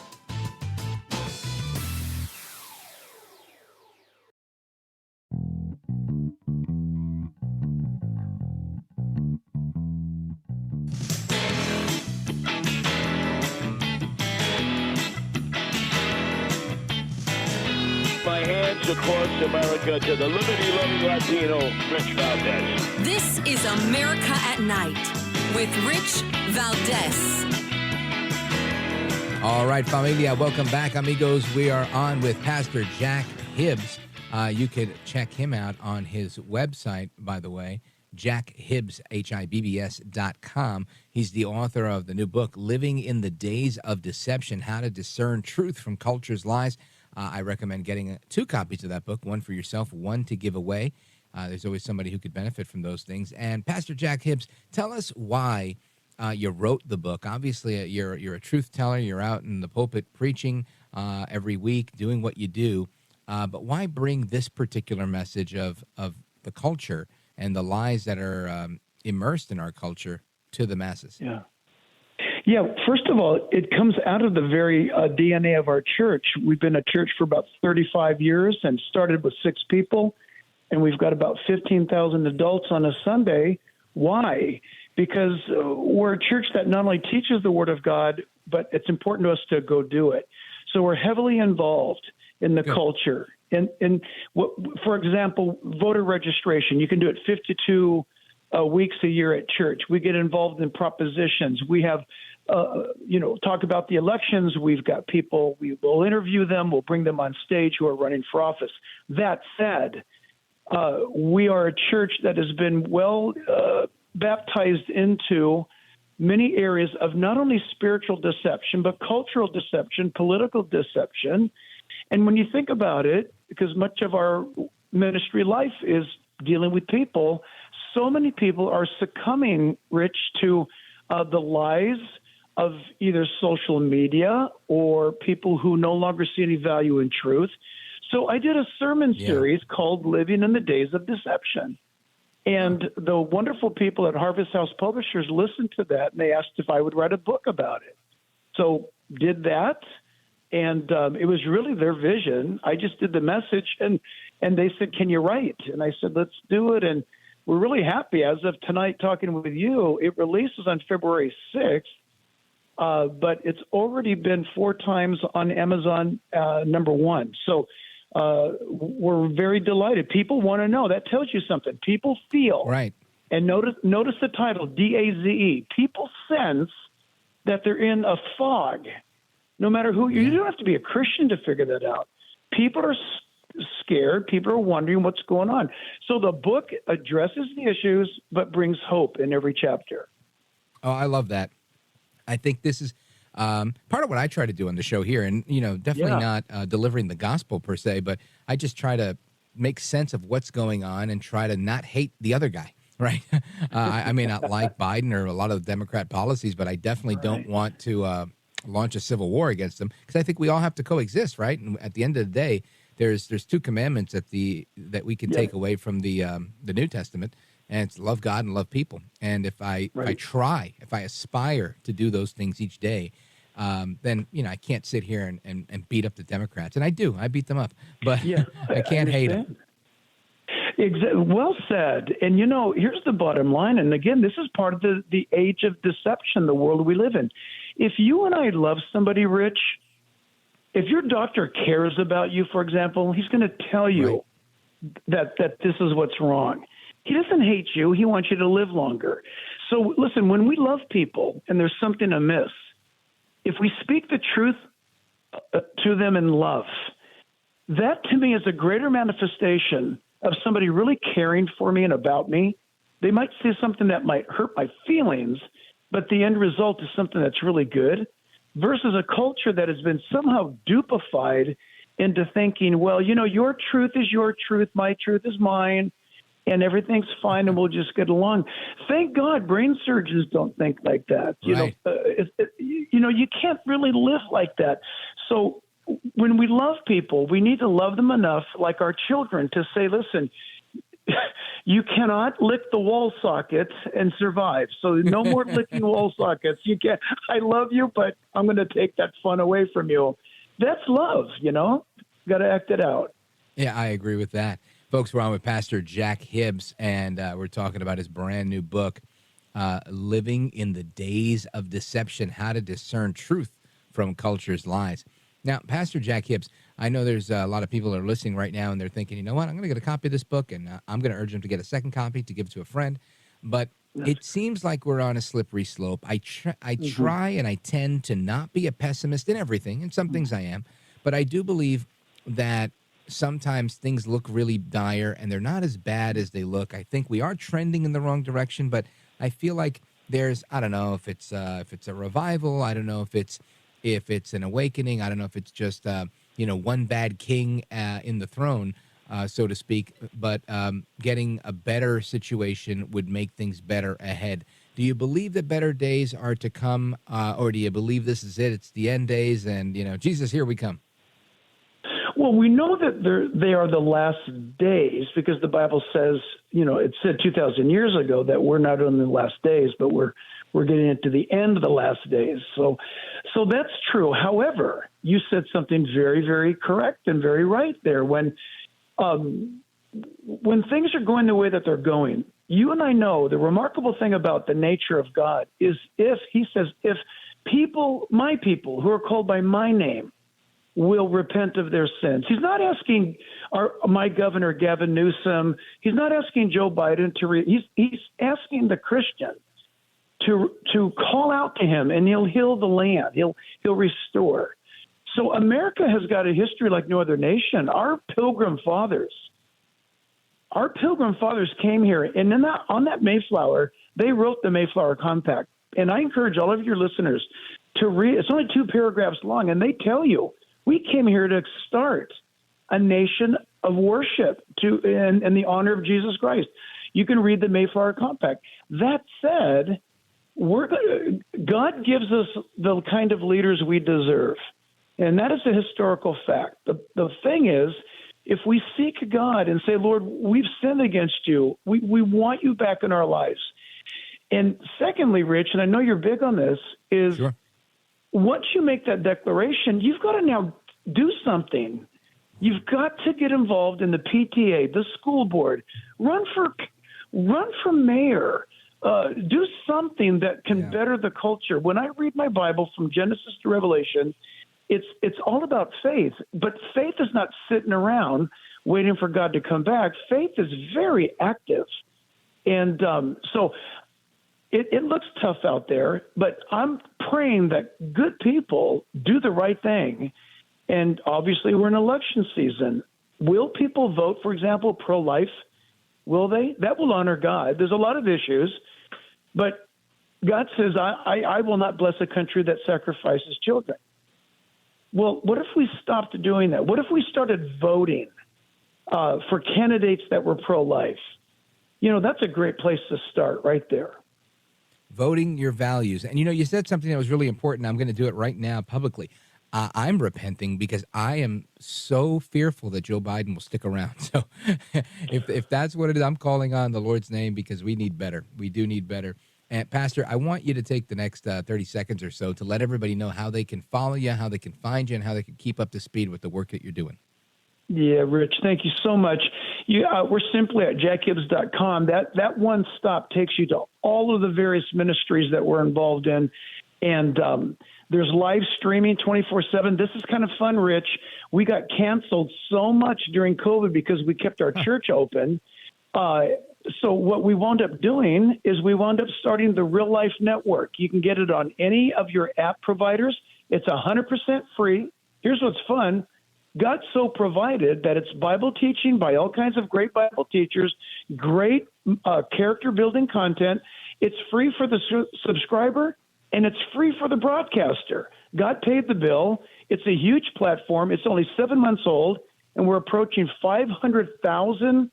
My hands across America to the liberty-loving Latino, Rich Valdez. This is America at Night with Rich Valdez. All right, familia, welcome back, amigos. We are on with Pastor Jack Hibbs. You could check him out on his website, by the way, jackhibbs, HIBBS.com. He's the author of the new book, Living in the Days of Deception, How to Discern Truth from Culture's Lies. I recommend getting 2 copies of that book, one for yourself, one to give away. There's always somebody who could benefit from those things. And Pastor Jack Hibbs, tell us why you wrote the book. Obviously, you're a truth teller. You're out in the pulpit preaching every week, doing what you do. But why bring this particular message of the culture and the lies that are immersed in our culture to the masses? Yeah, first of all, it comes out of the very DNA of our church. We've been a church for about 35 years and started with 6 people, and we've got about 15,000 adults on a Sunday. Why? Because we're a church that not only teaches the Word of God, but it's important to us to go do it. So we're heavily involved in the culture. And for example, voter registration, you can do it 52 weeks a year at church. We get involved in propositions. We have, talk about the elections. We've got people, we will interview them. We'll bring them on stage who are running for office. That said, we are a church that has been baptized into many areas of not only spiritual deception, but cultural deception, political deception. And when you think about it, because much of our ministry life is dealing with people, so many people are succumbing, Rich, to the lies of either social media or people who no longer see any value in truth. So I did a sermon series called Living in the Days of Deception. And the wonderful people at Harvest House Publishers listened to that, and they asked if I would write a book about it. So did that, and it was really their vision. I just did the message, and they said, can you write? And I said, let's do it. And we're really happy. As of tonight talking with you, it releases on February 6th, but it's already been 4 times on Amazon #1. So we're very delighted. People want to know. That tells you something. People feel. Right. And notice the title, DAZE. People sense that they're in a fog. No matter who you don't have to be a Christian to figure that out. People are scared. People are wondering what's going on. So the book addresses the issues, but brings hope in every chapter. Oh, I love that. I think this is part of what I try to do on the show here, and definitely not delivering the gospel per se, but I just try to make sense of what's going on and try to not hate the other guy, right? I may not like Biden or a lot of the Democrat policies, but I definitely don't want to launch a civil war against them, because I think we all have to coexist, right? And at the end of the day, there's 2 commandments that we can take away from the New Testament. And it's love God and love people. And if I aspire to do those things each day, then, I can't sit here and beat up the Democrats. And I do. I beat them up. But I can't hate them. Well said. And, here's the bottom line. And, again, this is part of the age of deception, the world we live in. If you and I love somebody, Rich, if your doctor cares about you, for example, he's going to tell you that this is what's wrong. He doesn't hate you. He wants you to live longer. So listen, when we love people and there's something amiss, if we speak the truth to them in love, that to me is a greater manifestation of somebody really caring for me and about me. They might say something that might hurt my feelings, but the end result is something that's really good, versus a culture that has been somehow dupified into thinking, well, your truth is your truth, my truth is mine, and everything's fine and we'll just get along. Thank God brain surgeons don't think like that. You can't really live like that. So when we love people, we need to love them enough, like our children, to say, listen, you cannot lick the wall socket and survive. So no more licking wall sockets. You can't. I love you, but I'm going to take that fun away from you. That's love, Got to act it out. Yeah, I agree with that. Folks, we're on with Pastor Jack Hibbs, and we're talking about his brand new book, Living in the Days of Deception, How to Discern Truth from Culture's Lies. Now, Pastor Jack Hibbs, I know there's a lot of people that are listening right now, and they're thinking, you know what, I'm going to get a copy of this book, and I'm going to urge them to get a second copy to give it to a friend. But it seems like we're on a slippery slope. I try and I tend to not be a pessimist in everything, and some things I am, but I do believe that sometimes things look really dire and they're not as bad as they look. I think we are trending in the wrong direction, but I feel like I don't know if it's a revival. I don't know if it's an awakening. I don't know if it's just one bad king in the throne, so to speak. But getting a better situation would make things better ahead. Do you believe that better days are to come, or do you believe this is it? It's the end days, and Jesus, here we come. Well, we know that they are the last days because the Bible says, it said 2,000 years ago that we're not in the last days, but we're getting into the end of the last days. So that's true. However, you said something very, very correct and very right there. When things are going the way that they're going, you and I know the remarkable thing about the nature of God is if people, my people who are called by my name, will repent of their sins. He's not asking my governor, Gavin Newsom. He's not asking Joe Biden he's asking the Christian to call out to him, and he'll heal the land. He'll restore. So America has got a history like no other nation. Our pilgrim fathers came here, and on that Mayflower, they wrote the Mayflower Compact. And I encourage all of your listeners to read. It's only 2 paragraphs long, and they tell you we came here to start a nation of worship in the honor of Jesus Christ. You can read the Mayflower Compact. That said, God gives us the kind of leaders we deserve, and that is a historical fact. The thing is, if we seek God and say, Lord, we've sinned against you, we want you back in our lives. And secondly, Rich, and I know you're big on this, is Sure. Once you make that declaration, you've got to now do something. You've got to get involved in the PTA, the school board, run for mayor, do something that can better the culture. When I read my Bible from Genesis to Revelation, it's all about faith. But faith is not sitting around waiting for God to come back. Faith is very active. And so it looks tough out there, but I'm praying that good people do the right thing. And obviously we're in election season. Will people vote, for example, pro-life? Will they? That will honor God. There's a lot of issues, but God says, I will not bless a country that sacrifices children. Well, what if we stopped doing that? What if we started voting for candidates that were pro-life? That's a great place to start right there. Voting your values. And, you said something that was really important. I'm going to do it right now publicly. I'm repenting because I am so fearful that Joe Biden will stick around. So if that's what it is, I'm calling on the Lord's name because we need better. We do need better. And, Pastor, I want you to take the next 30 seconds or so to let everybody know how they can follow you, how they can find you, and how they can keep up to speed with the work that you're doing. Yeah, Rich, thank you so much. We're simply at jackhibbs.com. That one stop takes you to all of the various ministries that we're involved in. And there's live streaming 24/7. This is kind of fun, Rich. We got canceled so much during COVID because we kept our church open. So what we wound up doing is we wound up starting the Real Life Network. You can get it on any of your app providers. It's 100% free. Here's what's fun. God so provided that it's Bible teaching by all kinds of great Bible teachers, great character-building content. It's free for the subscriber, and it's free for the broadcaster. God paid the bill. It's a huge platform. It's only 7 months old, and we're approaching 500,000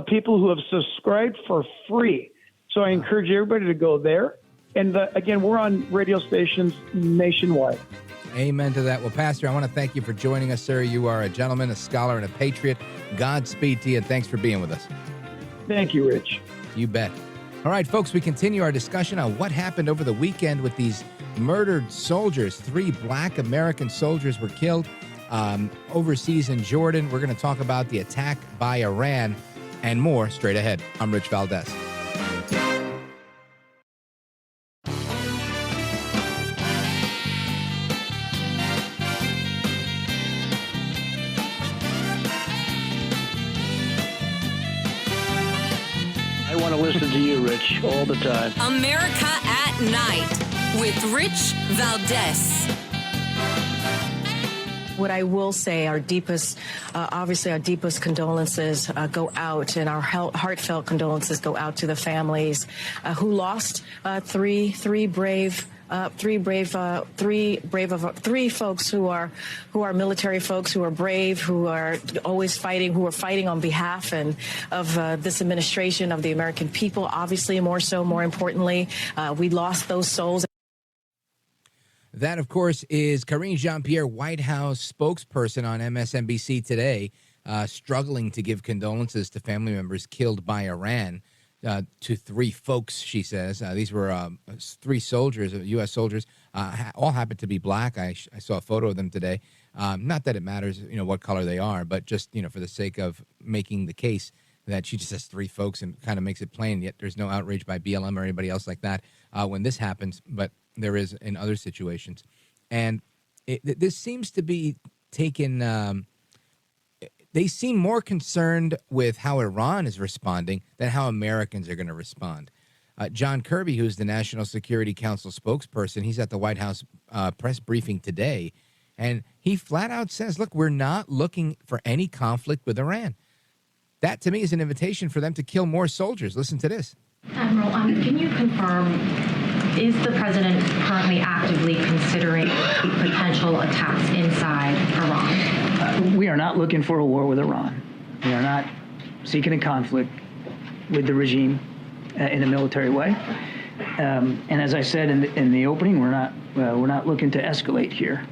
people who have subscribed for free. So I encourage everybody to go there. And again, we're on radio stations nationwide. Amen to that. Well, Pastor, I want to thank you for joining us, sir. You are a gentleman, a scholar, and a patriot. Godspeed to you, and thanks for being with us. Thank you, Rich. You bet. All right, folks, we continue our discussion on what happened over the weekend with these murdered soldiers. 3 black American soldiers were killed overseas in Jordan. We're going to talk about the attack by Iran and more straight ahead. I'm Rich Valdez. I want to listen to you, Rich, all the time. America at Night with Rich Valdez. What I will say, our deepest condolences go out, and our heartfelt condolences go out to the families who lost three folks who are military folks, who are brave, who are always fighting, who are fighting on behalf of this administration, of the American people. Obviously, more importantly, we lost those souls. That, of course, is Karine Jean-Pierre, White House spokesperson on MSNBC today, struggling to give condolences to family members killed by Iran. To 3 folks, she says. These were 3 soldiers, U.S. soldiers, all happened to be black. I saw a photo of them today. Not that it matters, what color they are, but just, for the sake of making the case that she just has 3 folks and kind of makes it plain, yet there's no outrage by BLM or anybody else like that when this happens, but there is in other situations. And this seems to be taken. They seem more concerned with how Iran is responding than how Americans are going to respond. John Kirby, who's the National Security Council spokesperson, he's at the White House press briefing today, and he flat out says, look, we're not looking for any conflict with Iran. That, to me, is an invitation for them to kill more soldiers. Listen to this. Admiral, can you confirm, is the president currently actively considering potential attacks inside Iran? We are not looking for a war with Iran. We are not seeking a conflict with the regime in a military way. And as I said in the opening, we're not looking to escalate here.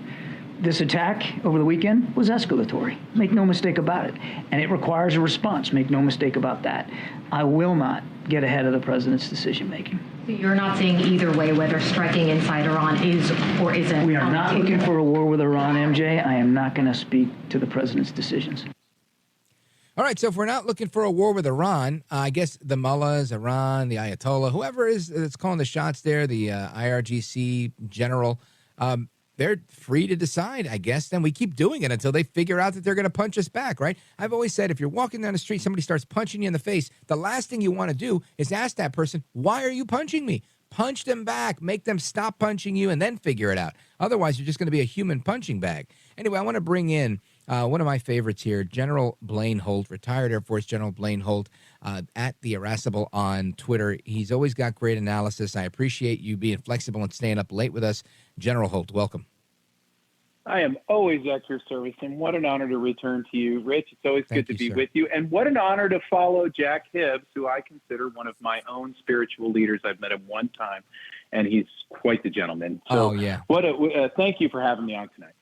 This attack over the weekend was escalatory. Make no mistake about it. And it requires a response. Make no mistake about that. I will not get ahead of the president's decision making. So you're not saying either way whether striking inside Iran is or isn't? We are not looking for a war with Iran, MJ. I am not going to speak to the president's decisions. All right, so if we're not looking for a war with Iran, I guess the mullahs, Iran, the Ayatollah, whoever is that's calling the shots there, the IRGC general, they're free to decide, I guess. Then we keep doing it until they figure out that they're going to punch us back, right? I've always said if you're walking down the street, somebody starts punching you in the face, the last thing you want to do is ask that person, why are you punching me? Punch them back, make them stop punching you, and then figure it out. Otherwise, you're just going to be a human punching bag. Anyway, I want to bring in one of my favorites here, General Blaine Holt, retired Air Force General Blaine Holt, at The Irascible on Twitter. He's always got great analysis. I appreciate you being flexible and staying up late with us. General Holt, welcome. I am always at your service, and what an honor to return to you, Rich. It's always good to be with you, and what an honor to follow Jack Hibbs, who I consider one of my own spiritual leaders. I've met him one time, and he's quite the gentleman. So, thank you for having me on tonight.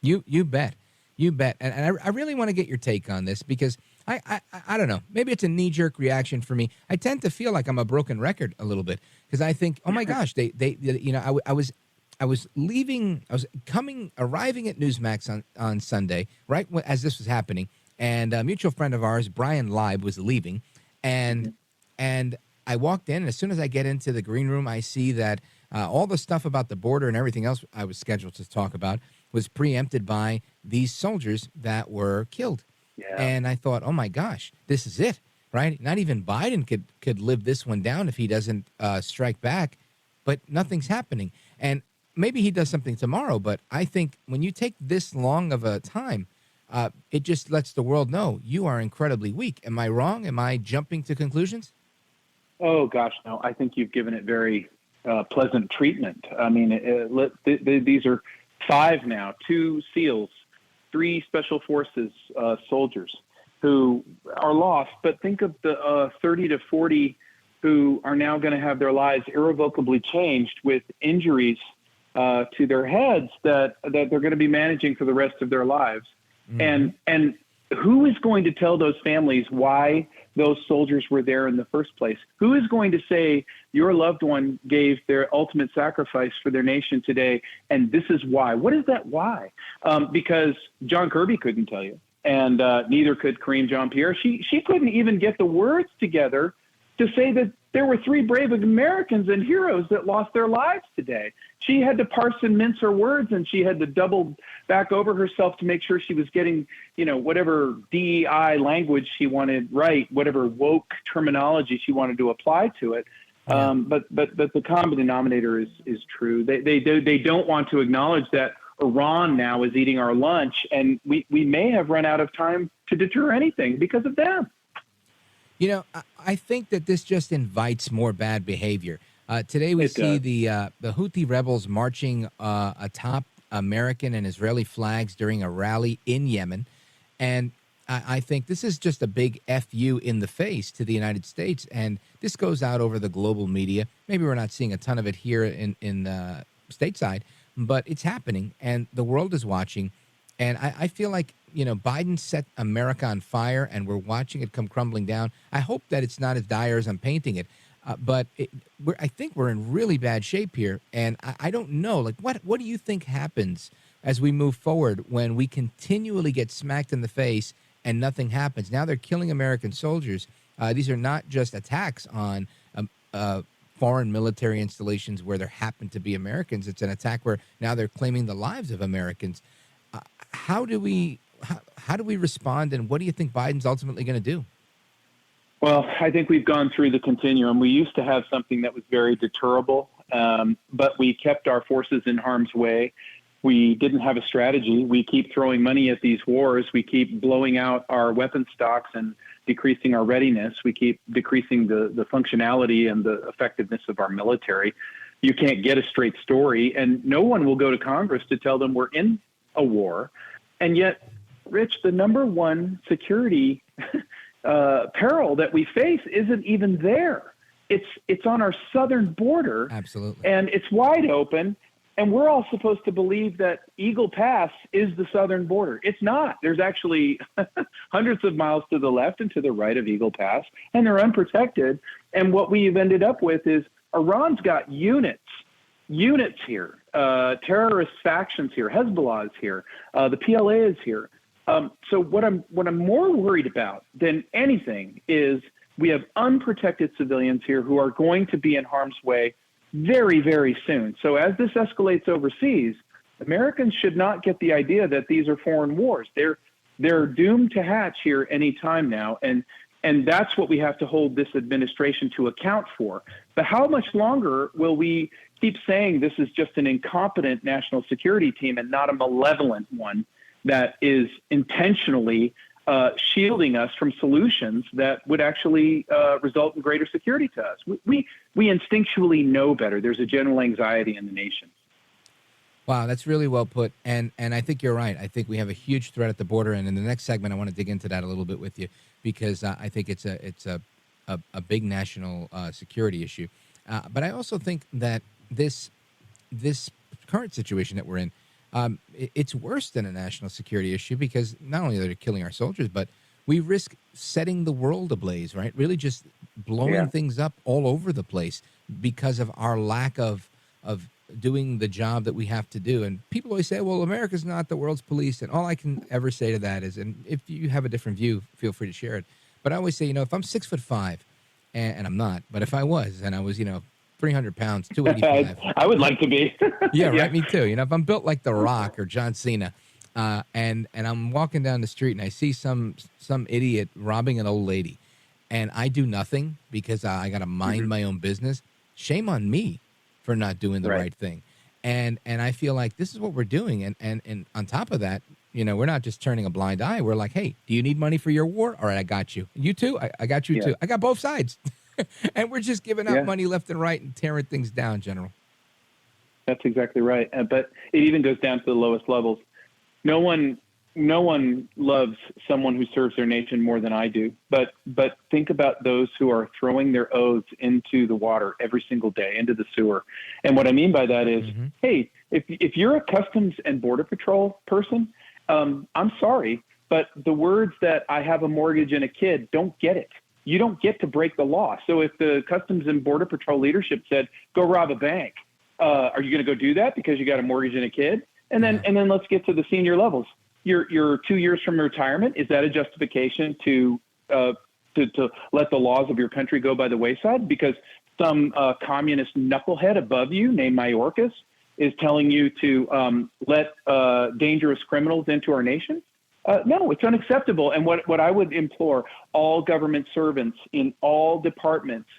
You bet. You bet. And I really want to get your take on this because I don't know. Maybe it's a knee-jerk reaction for me. I tend to feel like I'm a broken record a little bit because I think, oh my gosh, I was arriving at Newsmax on Sunday, right as this was happening, and a mutual friend of ours, Brian Leib, was leaving, and I walked in, and as soon as I get into the green room, I see that all the stuff about the border and everything else I was scheduled to talk about was preempted by these soldiers that were killed. Yeah. And I thought, oh my gosh, this is it, right? Not even Biden could live this one down if he doesn't strike back, but nothing's happening. And maybe he does something tomorrow, but I think when you take this long of a time, it just lets the world know you are incredibly weak. Am I wrong? Am I jumping to conclusions? Oh, gosh, no. I think you've given it very pleasant treatment. I mean, these are 5 now, 2 SEALs, 3 Special Forces soldiers who are lost. But think of the 30 to 40 who are now going to have their lives irrevocably changed with injuries to their heads that they're going to be managing for the rest of their lives. Mm-hmm. And who is going to tell those families why those soldiers were there in the first place? Who is going to say your loved one gave their ultimate sacrifice for their nation today, and this is why? What is that why? Because John Kirby couldn't tell you, and neither could Kareem Jean-Pierre. She couldn't even get the words together to say that there were 3 brave Americans and heroes that lost their lives today. She had to parse and mince her words, and she had to double back over herself to make sure she was getting, whatever DEI language she wanted right, whatever woke terminology she wanted to apply to it. Yeah. But the common denominator is true. They don't want to acknowledge that Iran now is eating our lunch, and we may have run out of time to deter anything because of them. I think that this just invites more bad behavior. Today we see the Houthi rebels marching atop American and Israeli flags during a rally in Yemen. And I think this is just a big FU in the face to the United States. And this goes out over the global media. Maybe we're not seeing a ton of it here in stateside, but it's happening and the world is watching. And I feel like, Biden set America on fire and we're watching it come crumbling down. I hope that it's not as dire as I'm painting it. But I think we're in really bad shape here. And I don't know, what do you think happens as we move forward when we continually get smacked in the face and nothing happens? Now they're killing American soldiers. These are not just attacks on foreign military installations where there happen to be Americans. It's an attack where now they're claiming the lives of Americans. how do we respond, and what do you think Biden's ultimately going to do? Well, I think we've gone through the continuum. We used to have something that was very deterrable, but we kept our forces in harm's way. We didn't have a strategy. We keep throwing money at these wars. We keep blowing out our weapon stocks and decreasing our readiness. We keep decreasing the functionality and the effectiveness of our military. You can't get a straight story, and no one will go to Congress to tell them we're in a war. And yet, Rich, the number one security peril that we face isn't even there. It's on our southern border. Absolutely. And it's wide open. And we're all supposed to believe that Eagle Pass is the southern border. It's not. There's actually hundreds of miles to the left and to the right of Eagle Pass, and they're unprotected. And what we've ended up with is Iran's got units here, terrorist factions here, Hezbollah is here, the PLA is here. So what I'm more worried about than anything is we have unprotected civilians here who are going to be in harm's way very, very soon. So as this escalates overseas, Americans should not get the idea that these are foreign wars. They're doomed to hatch here any time now, and that's what we have to hold this administration to account for. But how much longer will we keep saying this is just an incompetent national security team and not a malevolent one that is intentionally shielding us from solutions that would actually result in greater security to us? We instinctually know better. There's a general anxiety in the nation. Wow, that's really well put, and I think you're right. I think we have a huge threat at the border, and in the next segment, I want to dig into that a little bit with you because I think it's a big national security issue. But I also think that this current situation that we're in, it's worse than a national security issue because not only are they killing our soldiers, but we risk setting the world ablaze, right? Really just blowing things up all over the place because of our lack of doing the job that we have to do. And people always say, well, America's not the world's police. And all I can ever say to that is, and if you have a different view, feel free to share it. But I always say, if I'm 6'5", and I'm not, but if I was, and I was, 300 pounds, 285. I would like to be. Yeah, right. Me too. If I'm built like The Rock or John Cena, and I'm walking down the street and I see some idiot robbing an old lady, and I do nothing because I got to mind my own business. Shame on me for not doing the right thing. And I feel like this is what we're doing. And on top of that, we're not just turning a blind eye. We're like, hey, do you need money for your war? All right, I got you. You too? I got you too. I got both sides. And we're just giving out money left and right and tearing things down, General. That's exactly right. But it even goes down to the lowest levels. No one loves someone who serves their nation more than I do. But think about those who are throwing their oaths into the water every single day, into the sewer. And what I mean by that is, hey, if you're a Customs and Border Patrol person, I'm sorry, but the words that I have a mortgage and a kid don't get it. You don't get to break the law. So if the Customs and Border Patrol leadership said, go rob a bank, are you going to go do that because you got a mortgage and a kid? And then let's get to the senior levels. You're 2 years from retirement. Is that a justification to let the laws of your country go by the wayside because some communist knucklehead above you named Mayorkas is telling you to let dangerous criminals into our nation? No, it's unacceptable. And what I would implore all government servants in all departments,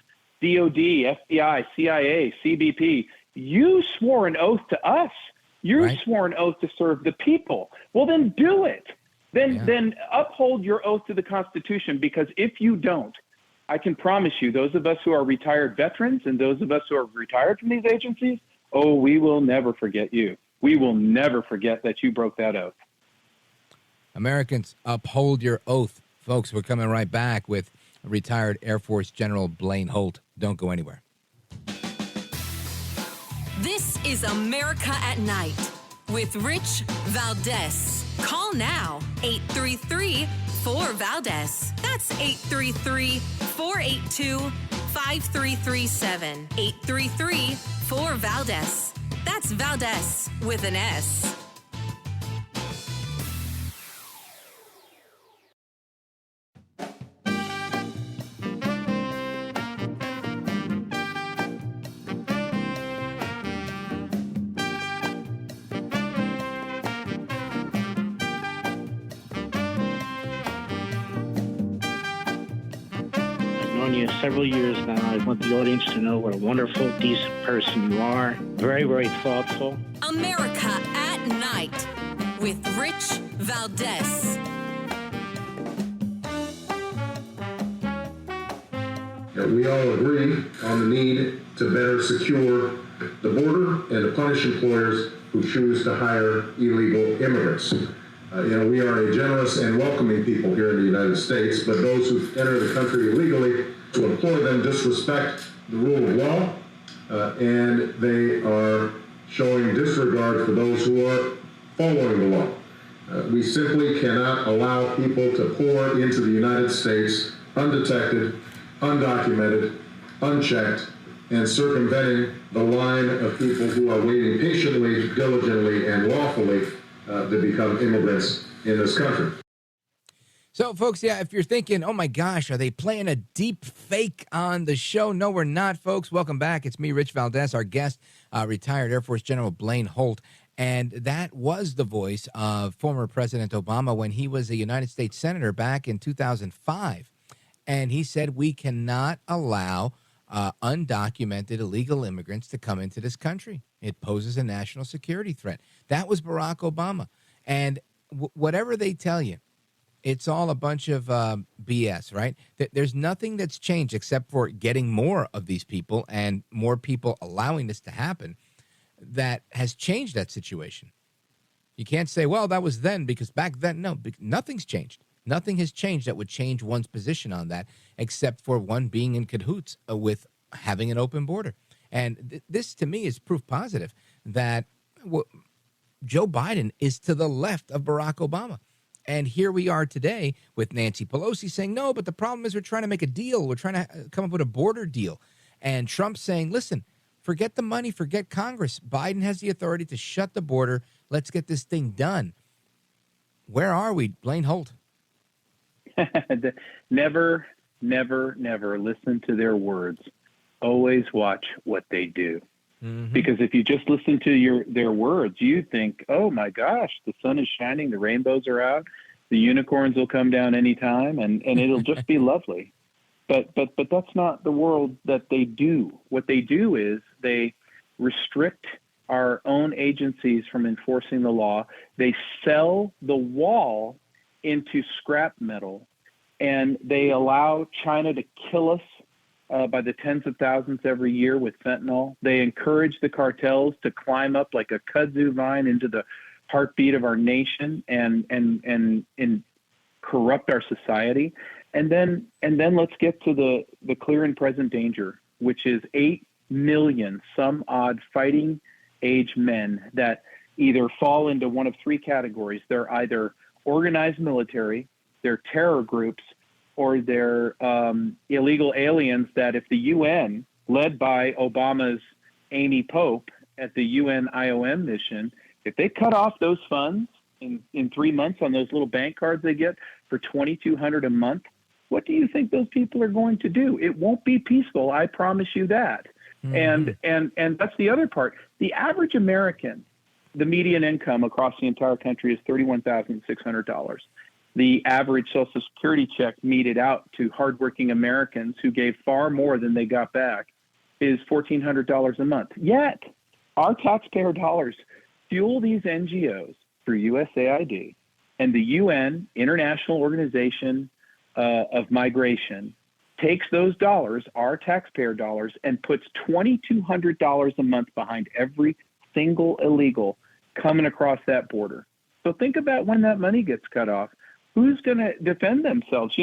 DOD, FBI, CIA, CBP, you swore an oath to us. You swore an oath to serve the people. Well, then do it. Then uphold your oath to the Constitution, because if you don't, I can promise you, those of us who are retired veterans and those of us who are retired from these agencies, we will never forget you. We will never forget that you broke that oath. Americans, uphold your oath. Folks, we're coming right back with retired Air Force General Blaine Holt. Don't go anywhere. This is America at Night with Rich Valdez. Call now, 833-4-VALDEZ. That's 833-482-5337. 833-4-VALDEZ. That's Valdez with an S. known you several years now. I want the audience to know what a wonderful, decent person you are. Very, very thoughtful. America at Night with Rich Valdez. We all agree on the need to better secure the border and to punish employers who choose to hire illegal immigrants. We are a generous and welcoming people here in the United States, but those who enter the country illegally, to employ them, disrespect the rule of law, and they are showing disregard for those who are following the law. We simply cannot allow people to pour into the United States undetected, undocumented, unchecked, and circumventing the line of people who are waiting patiently, diligently, and lawfully to become immigrants in this country. So, folks, if you're thinking, oh, my gosh, are they playing a deep fake on the show? No, we're not, folks. Welcome back. It's me, Rich Valdez, our guest, retired Air Force General Blaine Holt. And that was the voice of former President Obama when he was a United States Senator back in 2005. And he said we cannot allow undocumented illegal immigrants to come into this country. It poses a national security threat. That was Barack Obama. And whatever they tell you, it's all a bunch of BS, right? There's nothing that's changed except for getting more of these people and more people allowing this to happen that has changed that situation. You can't say, well, that was then because back then. No, nothing's changed. Nothing has changed that would change one's position on that, except for one being in cahoots with having an open border. And this, to me, is proof positive that Joe Biden is to the left of Barack Obama. And here we are today with Nancy Pelosi saying, no, but the problem is we're trying to make a deal. We're trying to come up with a border deal. And Trump saying, listen, forget the money, forget Congress. Biden has the authority to shut the border. Let's get this thing done. Where are we, Blaine Holt? Never, never, never listen to their words. Always watch what they do. Mm-hmm. Because if you just listen to their words, you think, oh my gosh, the sun is shining, the rainbows are out, the unicorns will come down anytime, and it'll just be lovely. But that's not the world that they do. What they do is they restrict our own agencies from enforcing the law. They sell the wall into scrap metal, and they allow China to kill us by the tens of thousands every year with fentanyl. They encourage the cartels to climb up like a kudzu vine into the heartbeat of our nation and corrupt our society. And then let's get to the clear and present danger, which is 8 million some odd fighting age men that either fall into one of three categories. They're either organized military, they're terror groups, or they're illegal aliens that if the UN, led by Obama's Amy Pope at the UN IOM mission, if they cut off those funds in 3 months on those little bank cards they get for $2,200 a month, what do you think those people are going to do? It won't be peaceful, I promise you that. Mm-hmm. And that's the other part. The average American, the median income across the entire country is $31,600. The average Social Security check meted out to hardworking Americans who gave far more than they got back is $1,400 a month. Yet, our taxpayer dollars fuel these NGOs through USAID and the UN, International Organization of Migration, takes those dollars, our taxpayer dollars, and puts $2,200 a month behind every single illegal coming across that border. So think about when that money gets cut off. Who's going to defend themselves?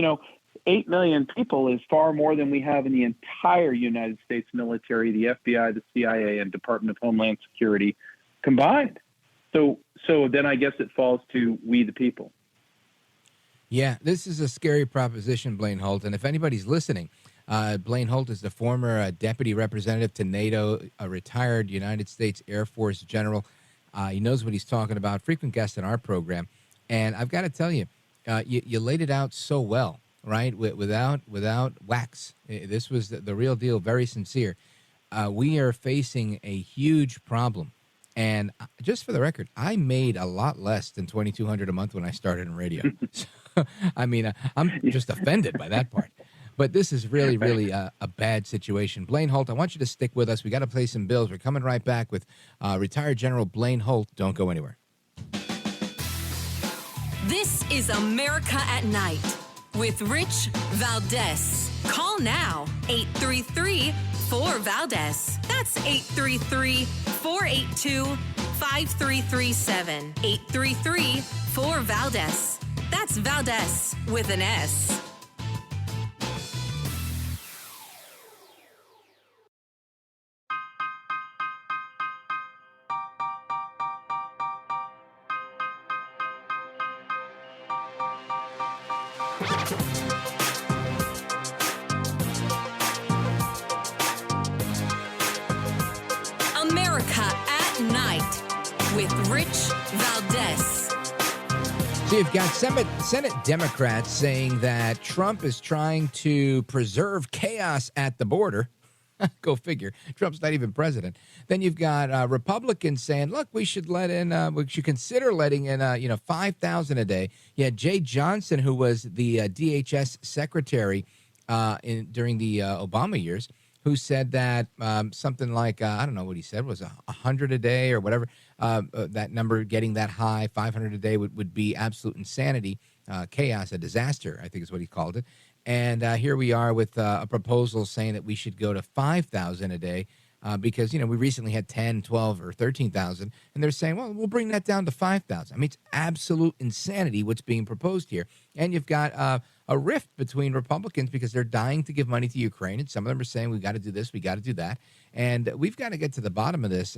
8 million people is far more than we have in the entire United States military, the FBI, the CIA, and Department of Homeland Security combined. So then I guess it falls to we the people. Yeah, this is a scary proposition, Blaine Holt. And if anybody's listening, Blaine Holt is the former deputy representative to NATO, a retired United States Air Force general. He knows what he's talking about, frequent guest in our program. And I've got to tell you, you laid it out so well, right? Without wax. This was the real deal, very sincere. We are facing a huge problem. And just for the record, I made a lot less than $2,200 a month when I started in radio. So, I mean, I'm just offended by that part. But this is really, really a bad situation. Blaine Holt, I want you to stick with us. We got to play some bills. We're coming right back with retired General Blaine Holt. Don't go anywhere. This is America at Night with Rich Valdez. Call now, 833-4-VALDEZ. That's 833-482-5337. 833-4-VALDEZ. That's Valdez with an S. America at Night with Rich Valdez. So you've got Senate Democrats saying that Trump is trying to preserve chaos at the border. Go figure. Trump's not even president. Then you've got Republicans saying, look, we should consider letting in, 5,000 a day. You had Jay Johnson, who was the DHS secretary during the Obama years, who said that something like, I don't know what he said, was 100 a day or whatever. That number getting that high, 500 a day would be absolute insanity, chaos, a disaster, I think is what he called it. And here we are with a proposal saying that we should go to 5,000 a day because, we recently had 10, 12, or 13,000. And they're saying, well, we'll bring that down to 5,000. I mean, it's absolute insanity what's being proposed here. And you've got a rift between Republicans because they're dying to give money to Ukraine. And some of them are saying, we've got to do this, we got to do that. And we've got to get to the bottom of this.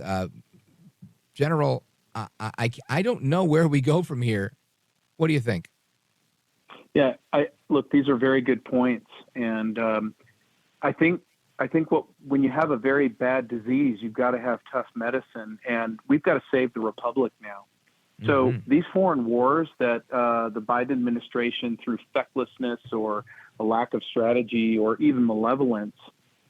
General, I don't know where we go from here. What do you think? Yeah, look, these are very good points, and I think when you have a very bad disease, you've got to have tough medicine, and we've got to save the republic now. So these foreign wars that the Biden administration, through fecklessness or a lack of strategy or even malevolence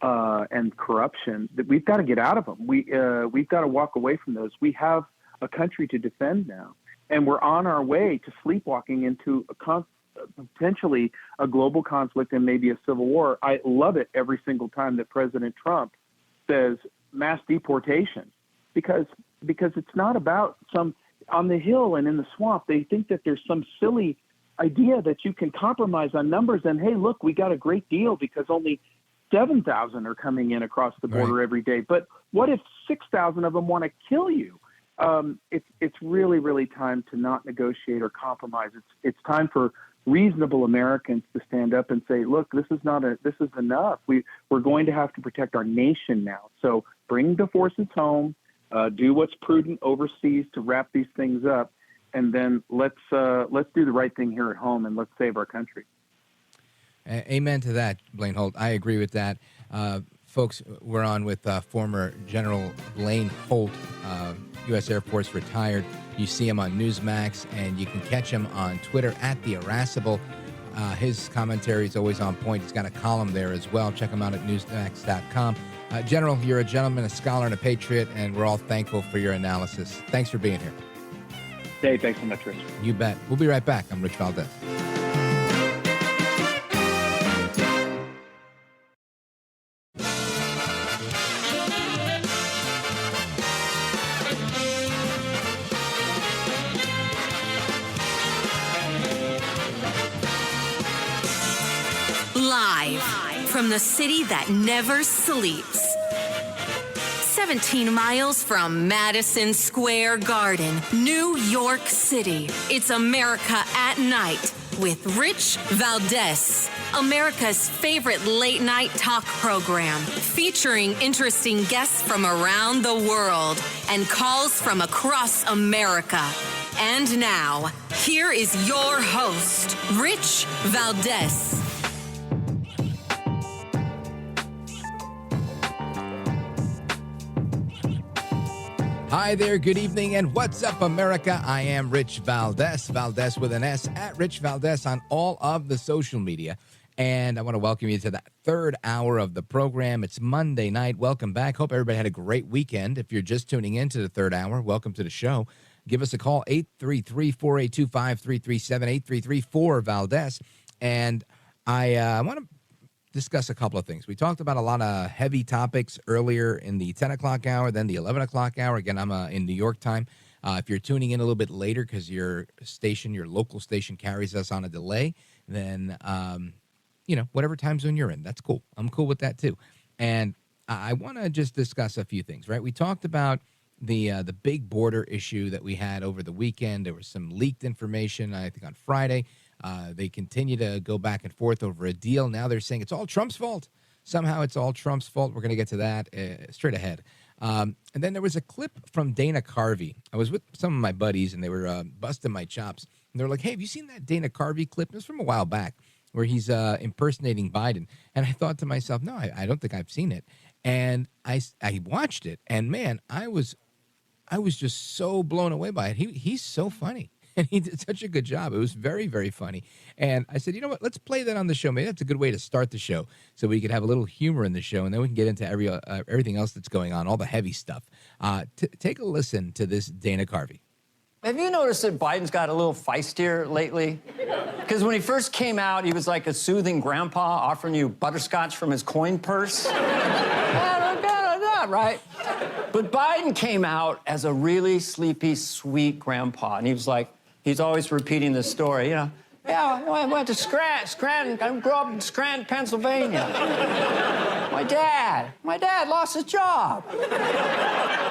and corruption, that we've got to get out of them. We've got to walk away from those. We have a country to defend now, and we're on our way to sleepwalking into potentially a global conflict and maybe a civil war. I love it every single time that President Trump says mass deportation, because it's not about some on the Hill and in the swamp. They think that there's some silly idea that you can compromise on numbers and, hey, look, we got a great deal because only 7,000 are coming in across the border every day. But what if 6,000 of them want to kill you? It's really, really time to not negotiate or compromise. It's time for reasonable Americans to stand up and say, look, this is enough. We're going to have to protect our nation now. So bring the forces home, do what's prudent overseas to wrap these things up, and then let's do the right thing here at home and let's save our country. Amen to that, Blaine Holt. I agree with that. Folks, we're on with former General Blaine Holt, U.S. Air Force retired. You see him on Newsmax, and you can catch him on Twitter at The Irascible. His commentary is always on point. He's got a column there as well. Check him out at newsmax.com. General, you're a gentleman, a scholar, and a patriot, and we're all thankful for your analysis. Thanks for being here. Hey, thanks so much, Rich. You bet. We'll be right back. I'm Rich Valdez. Live from the city that never sleeps. 17 miles from Madison Square Garden, New York City. It's America at Night with Rich Valdez. America's favorite late-night talk program, featuring interesting guests from around the world and calls from across America. And now, here is your host, Rich Valdez. Hi there, good evening, and what's up, America? I am Rich Valdez, Valdez with an S, at Rich Valdez on all of the social media. And I want to welcome you to that third hour of the program. It's Monday night. Welcome back. Hope everybody had a great weekend. If you're just tuning in to the third hour, welcome to the show. Give us a call, 833-482-5337, 833-4-VALDEZ. And I want to discuss a couple of things. We talked about a lot of heavy topics earlier in the 10 o'clock hour, then the 11 o'clock hour. Again, I'm in New York time. If you're tuning in a little bit later because your local station carries us on a delay, then, whatever time zone you're in, that's cool. I'm cool with that too. And I want to just discuss a few things, right? We talked about the big border issue that we had over the weekend. There was some leaked information, I think, on Friday. They continue to go back and forth over a deal. Now they're saying it's all Trump's fault. Somehow it's all Trump's fault. We're going to get to that straight ahead. And then there was a clip from Dana Carvey. I was with some of my buddies, and they were busting my chops. And they were like, hey, have you seen that Dana Carvey clip? It was from a while back where he's impersonating Biden. And I thought to myself, no, I don't think I've seen it. And I watched it, and, man, I was just so blown away by it. He's so funny. And he did such a good job. It was very, very funny. And I said, you know what? Let's play that on the show. Maybe that's a good way to start the show so we could have a little humor in the show, and then we can get into everything else that's going on, all the heavy stuff. Take a listen to this Dana Carvey. Have you noticed that Biden's got a little feistier lately? Because when he first came out, he was like a soothing grandpa offering you butterscotch from his coin purse. Right? But Biden came out as a really sleepy, sweet grandpa. And he was like, he's always repeating this story, yeah, I went to Scranton. I grew up in Scranton, Pennsylvania. My dad lost his job.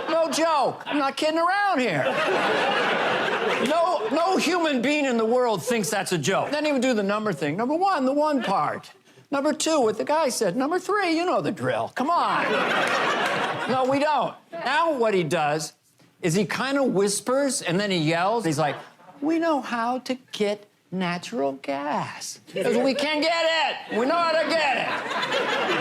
No joke. I'm not kidding around here. No human being in the world thinks that's a joke. Then he would do the number thing. Number one, the one part. Number two, what the guy said. Number three, you know the drill. Come on. No, we don't. Now what he does is he kind of whispers and then he yells. He's like, we know how to get natural gas. Because we can get it. We know how to get it.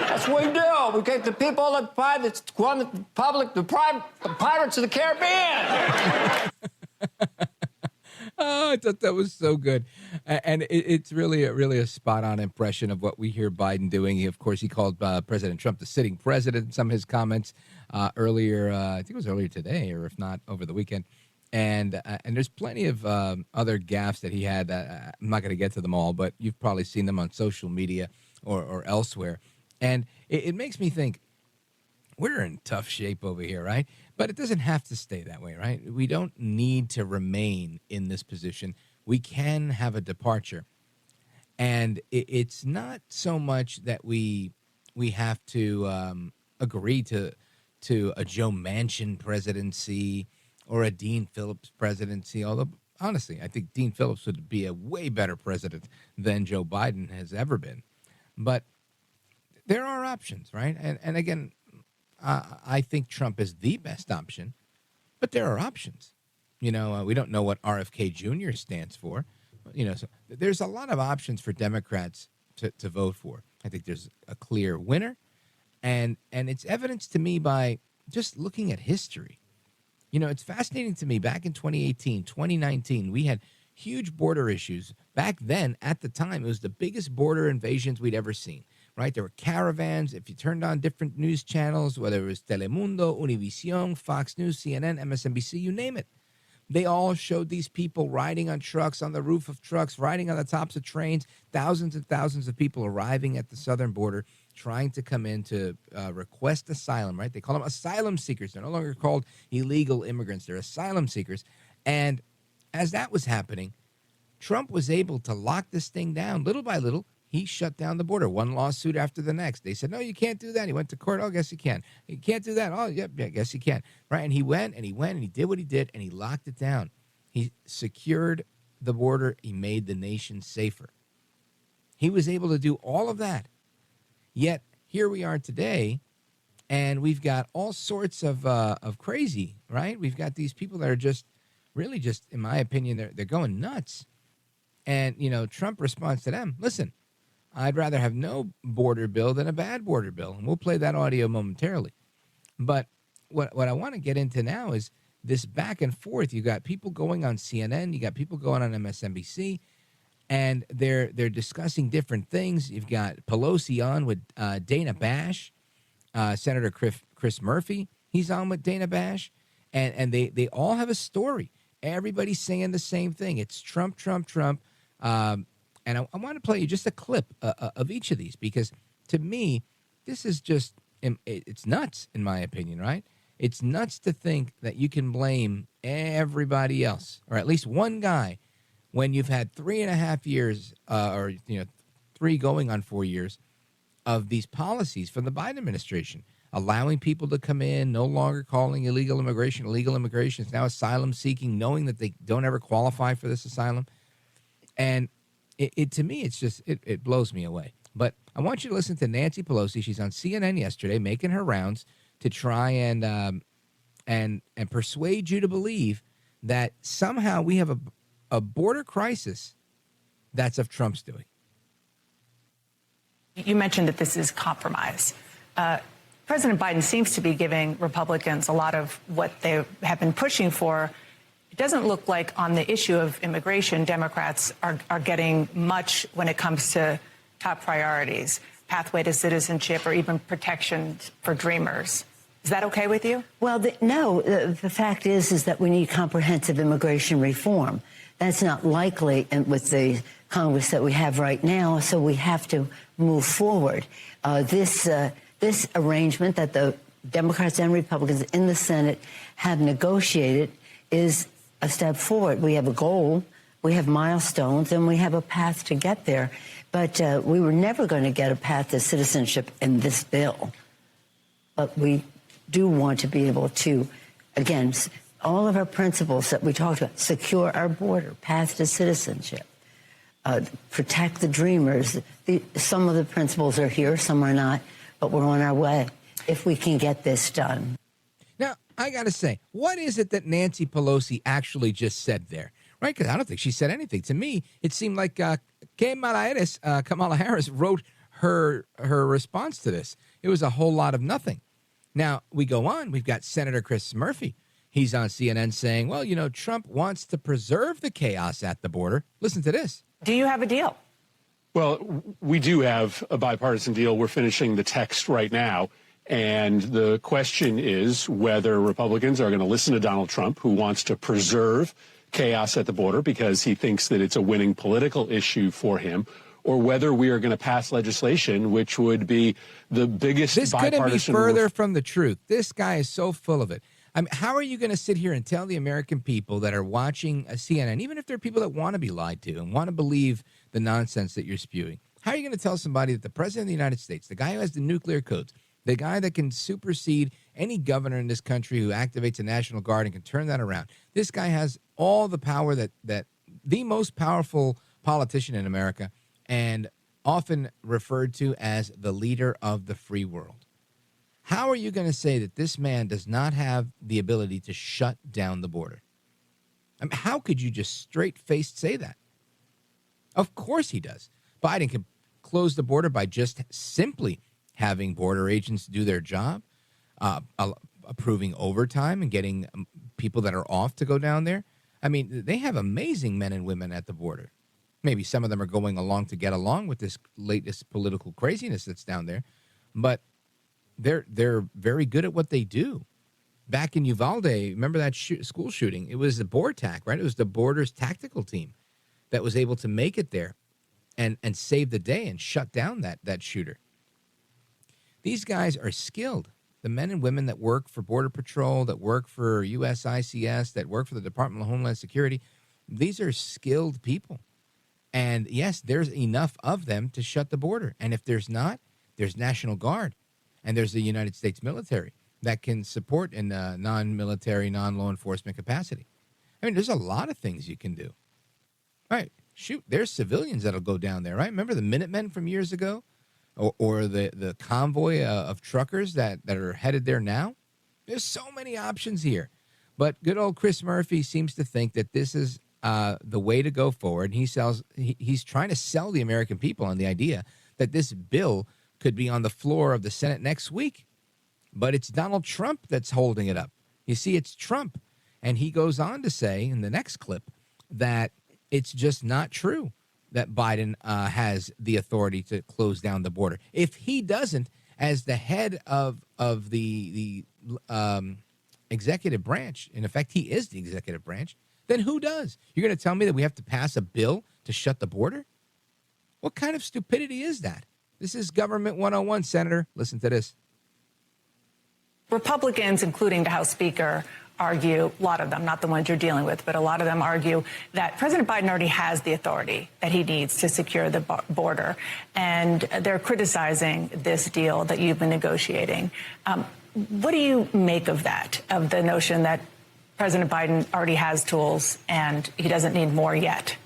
That's what we do. We get the people that buy the public, the Pirates of the Caribbean. Oh, I thought that was so good. And it's really a spot-on impression of what we hear Biden doing. Of course, he called President Trump the sitting president in some of his comments earlier. I think it was earlier today, or if not, over the weekend. And there's plenty of other gaffes that he had. I'm not going to get to them all, but you've probably seen them on social media or elsewhere. And it makes me think, we're in tough shape over here, right? But it doesn't have to stay that way, right? We don't need to remain in this position. We can have a departure. And it's not so much that we have to agree to a Joe Manchin presidency or a Dean Phillips presidency, although, honestly, I think Dean Phillips would be a way better president than Joe Biden has ever been. But there are options, right? And again, I think Trump is the best option, but there are options. We don't know what RFK Jr. stands for. So there's a lot of options for Democrats to vote for. I think there's a clear winner, and it's evidenced to me by just looking at history. It's fascinating to me. Back in 2018, 2019, we had huge border issues. Back then, at the time, it was the biggest border invasions we'd ever seen. Right? There were caravans. If you turned on different news channels, whether it was Telemundo, Univision, Fox News, CNN, MSNBC, you name it, they all showed these people riding on trucks, on the roof of trucks, riding on the tops of trains, thousands and thousands of people arriving at the southern border, trying to come in to request asylum, right? They call them asylum seekers. They're no longer called illegal immigrants. They're asylum seekers. And as that was happening, Trump was able to lock this thing down little by little. He shut down the border, one lawsuit after the next. They said, no, you can't do that. He went to court. Oh, I guess you can. You can't do that. Oh, yep, I guess you can. Right? And he went and he did what he did, and he locked it down. He secured the border. He made the nation safer. He was able to do all of that. Yet here we are today, and we've got all sorts of crazy, right? We've got these people that are just, in my opinion, they're going nuts. And, Trump responds to them, listen, I'd rather have no border bill than a bad border bill. And we'll play that audio momentarily. But what I want to get into now is this back and forth. You got people going on CNN. You got people going on MSNBC. And they're discussing different things. You've got Pelosi on with Dana Bash. Senator Chris Murphy, he's on with Dana Bash. And they all have a story. Everybody's saying the same thing. It's Trump, Trump, Trump. And I want to play you just a clip of each of these, because to me, this is just, it's nuts, in my opinion, right? It's nuts to think that you can blame everybody else, or at least one guy, when you've had 3.5 years, or 3 going on 4 years, of these policies from the Biden administration, allowing people to come in, no longer calling illegal immigration. Illegal immigration is now asylum seeking, knowing that they don't ever qualify for this asylum. And it to me, it's just, it blows me away. But I want you to listen to Nancy Pelosi. She's on CNN yesterday, making her rounds to try and persuade you to believe that somehow we have a border crisis that's of Trump's doing. You mentioned that this is compromise. President Biden seems to be giving Republicans a lot of what they have been pushing for. It doesn't look like on the issue of immigration, Democrats are getting much when it comes to top priorities, pathway to citizenship, or even protection for dreamers. Is that okay with you? Well, no. The fact is that we need comprehensive immigration reform. That's not likely with the Congress that we have right now, so we have to move forward. This arrangement that the Democrats and Republicans in the Senate have negotiated is a step forward. We have a goal, we have milestones, and we have a path to get there. But we were never going to get a path to citizenship in this bill. But we do want to be able to, again, all of our principles that we talked about, secure our border, path to citizenship, protect the dreamers. Some of the principles are here, some are not, but we're on our way if we can get this done. Now, I got to say, what is it that Nancy Pelosi actually just said there? Right? Because I don't think she said anything. To me, it seemed like Kamala Harris wrote her response to this. It was a whole lot of nothing. Now, we go on. We've got Senator Chris Murphy. He's on CNN saying, well, Trump wants to preserve the chaos at the border. Listen to this. Do you have a deal? Well, we do have a bipartisan deal. We're finishing the text right now. And the question is whether Republicans are going to listen to Donald Trump, who wants to preserve chaos at the border because he thinks that it's a winning political issue for him, or whether we are going to pass legislation which would be the biggest This bipartisan... couldn't be further from the truth. This guy is so full of it. I mean, how are you going to sit here and tell the American people that are watching a CNN, even if they're people that want to be lied to and want to believe the nonsense that you're spewing, how are you going to tell somebody that the president of the United States, the guy who has the nuclear codes, the guy that can supersede any governor in this country who activates a National Guard and can turn that around, this guy has all the power that the most powerful politician in America, and often referred to as the leader of the free world. How are you going to say that this man does not have the ability to shut down the border? I mean, how could you just straight-faced say that? Of course he does. Biden can close the border by just simply having border agents do their job, approving overtime and getting people that are off to go down there. I mean, they have amazing men and women at the border. Maybe some of them are going along to get along with this latest political craziness that's down there, but they're very good at what they do. Back in Uvalde, remember that school shooting? It was the BORTAC, right? It was the border's tactical team that was able to make it there and save the day and shut down that shooter. These guys are skilled. The men and women that work for Border Patrol, that work for USICS, that work for the Department of Homeland Security, these are skilled people. And yes, there's enough of them to shut the border. And if there's not, there's National Guard. And there's the United States military that can support in a non-military, non-law enforcement capacity. I mean, there's a lot of things you can do. Right. Shoot, there's civilians that'll go down there, right? Remember the Minutemen from years ago? Or the convoy of truckers that are headed there now? There's so many options here. But good old Chris Murphy seems to think that this is the way to go forward. He's trying to sell the American people on the idea that this bill could be on the floor of the Senate next week. But it's Donald Trump that's holding it up. You see, it's Trump. And he goes on to say in the next clip that it's just not true that Biden has the authority to close down the border. If he doesn't, as the head of the executive branch, in effect, he is the executive branch, then who does? You're going to tell me that we have to pass a bill to shut the border? What kind of stupidity is that? This is Government 101, Senator. Listen to this. Republicans, including the House Speaker, argue, a lot of them, not the ones you're dealing with, but a lot of them argue that President Biden already has the authority that he needs to secure the border. And they're criticizing this deal that you've been negotiating. What do you make of that, of the notion that President Biden already has tools and he doesn't need more yet?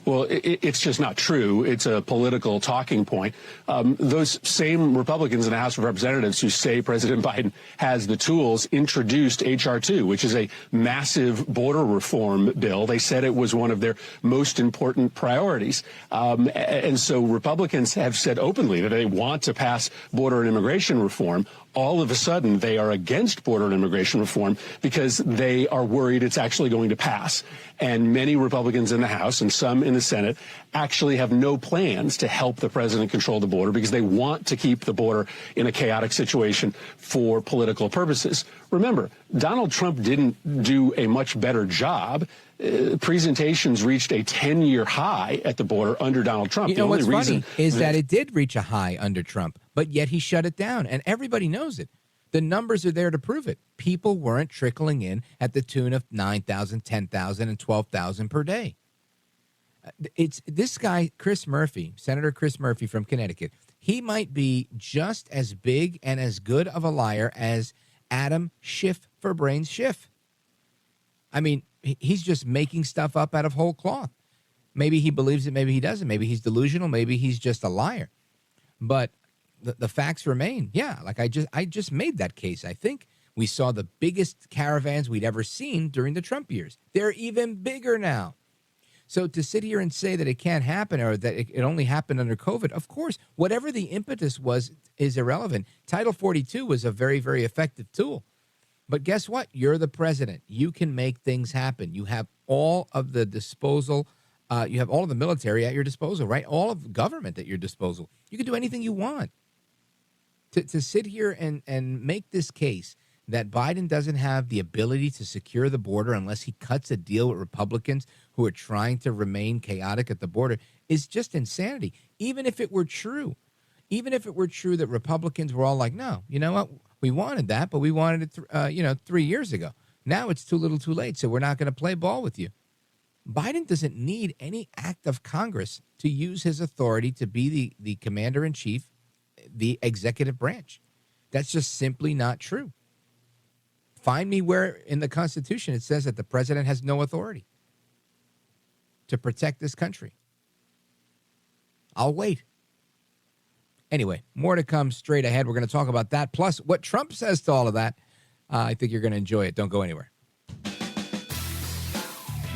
Well, it's just not true. It's a political talking point. Those same Republicans in the House of Representatives who say President Biden has the tools introduced H.R. 2, which is a massive border reform bill. They said it was one of their most important priorities. And so Republicans have said openly that they want to pass border and immigration reform. All of a sudden, they are against border and immigration reform because they are worried it's actually going to pass. And many Republicans in the House and some in the Senate actually have no plans to help the president control the border because they want to keep the border in a chaotic situation for political purposes. Remember, Donald Trump didn't do a much better job. Presentations reached a 10-year high at the border under Donald Trump. You know what's funny is that it did reach a high under Trump, but yet he shut it down, and everybody knows it. The numbers are there to prove it. People weren't trickling in at the tune of 9,000, 10,000, and 12,000 per day. It's this guy, Chris Murphy, Senator Chris Murphy from Connecticut. He might be just as big and as good of a liar as Adam Schiff for Brains Schiff. I mean, he's just making stuff up out of whole cloth. Maybe he believes it, maybe he doesn't. Maybe he's delusional, maybe he's just a liar. But the facts remain. Yeah, like I just made that case. I think we saw the biggest caravans we'd ever seen during the Trump years. They're even bigger now. So to sit here and say that it can't happen or that it only happened under COVID, of course, whatever the impetus was is irrelevant. Title 42 was a very, very effective tool. But guess what? You're the president. You can make things happen. You have all of the disposal. You have all of the military at your disposal, right? All of the government at your disposal. You can do anything you want. To sit here and make this case that Biden doesn't have the ability to secure the border unless he cuts a deal with Republicans who are trying to remain chaotic at the border is just insanity. Even if it were true, that Republicans were all like, no, you know what? We wanted that, but we wanted it, 3 years ago. Now it's too little too late, so we're not going to play ball with you. Biden doesn't need any act of Congress to use his authority to be the commander-in-chief, the executive branch. That's just simply not true. Find me where in the Constitution it says that the president has no authority to protect this country. I'll wait. Anyway, more to come straight ahead. We're going to talk about that, plus what Trump says to all of that. I think you're going to enjoy it. Don't go anywhere.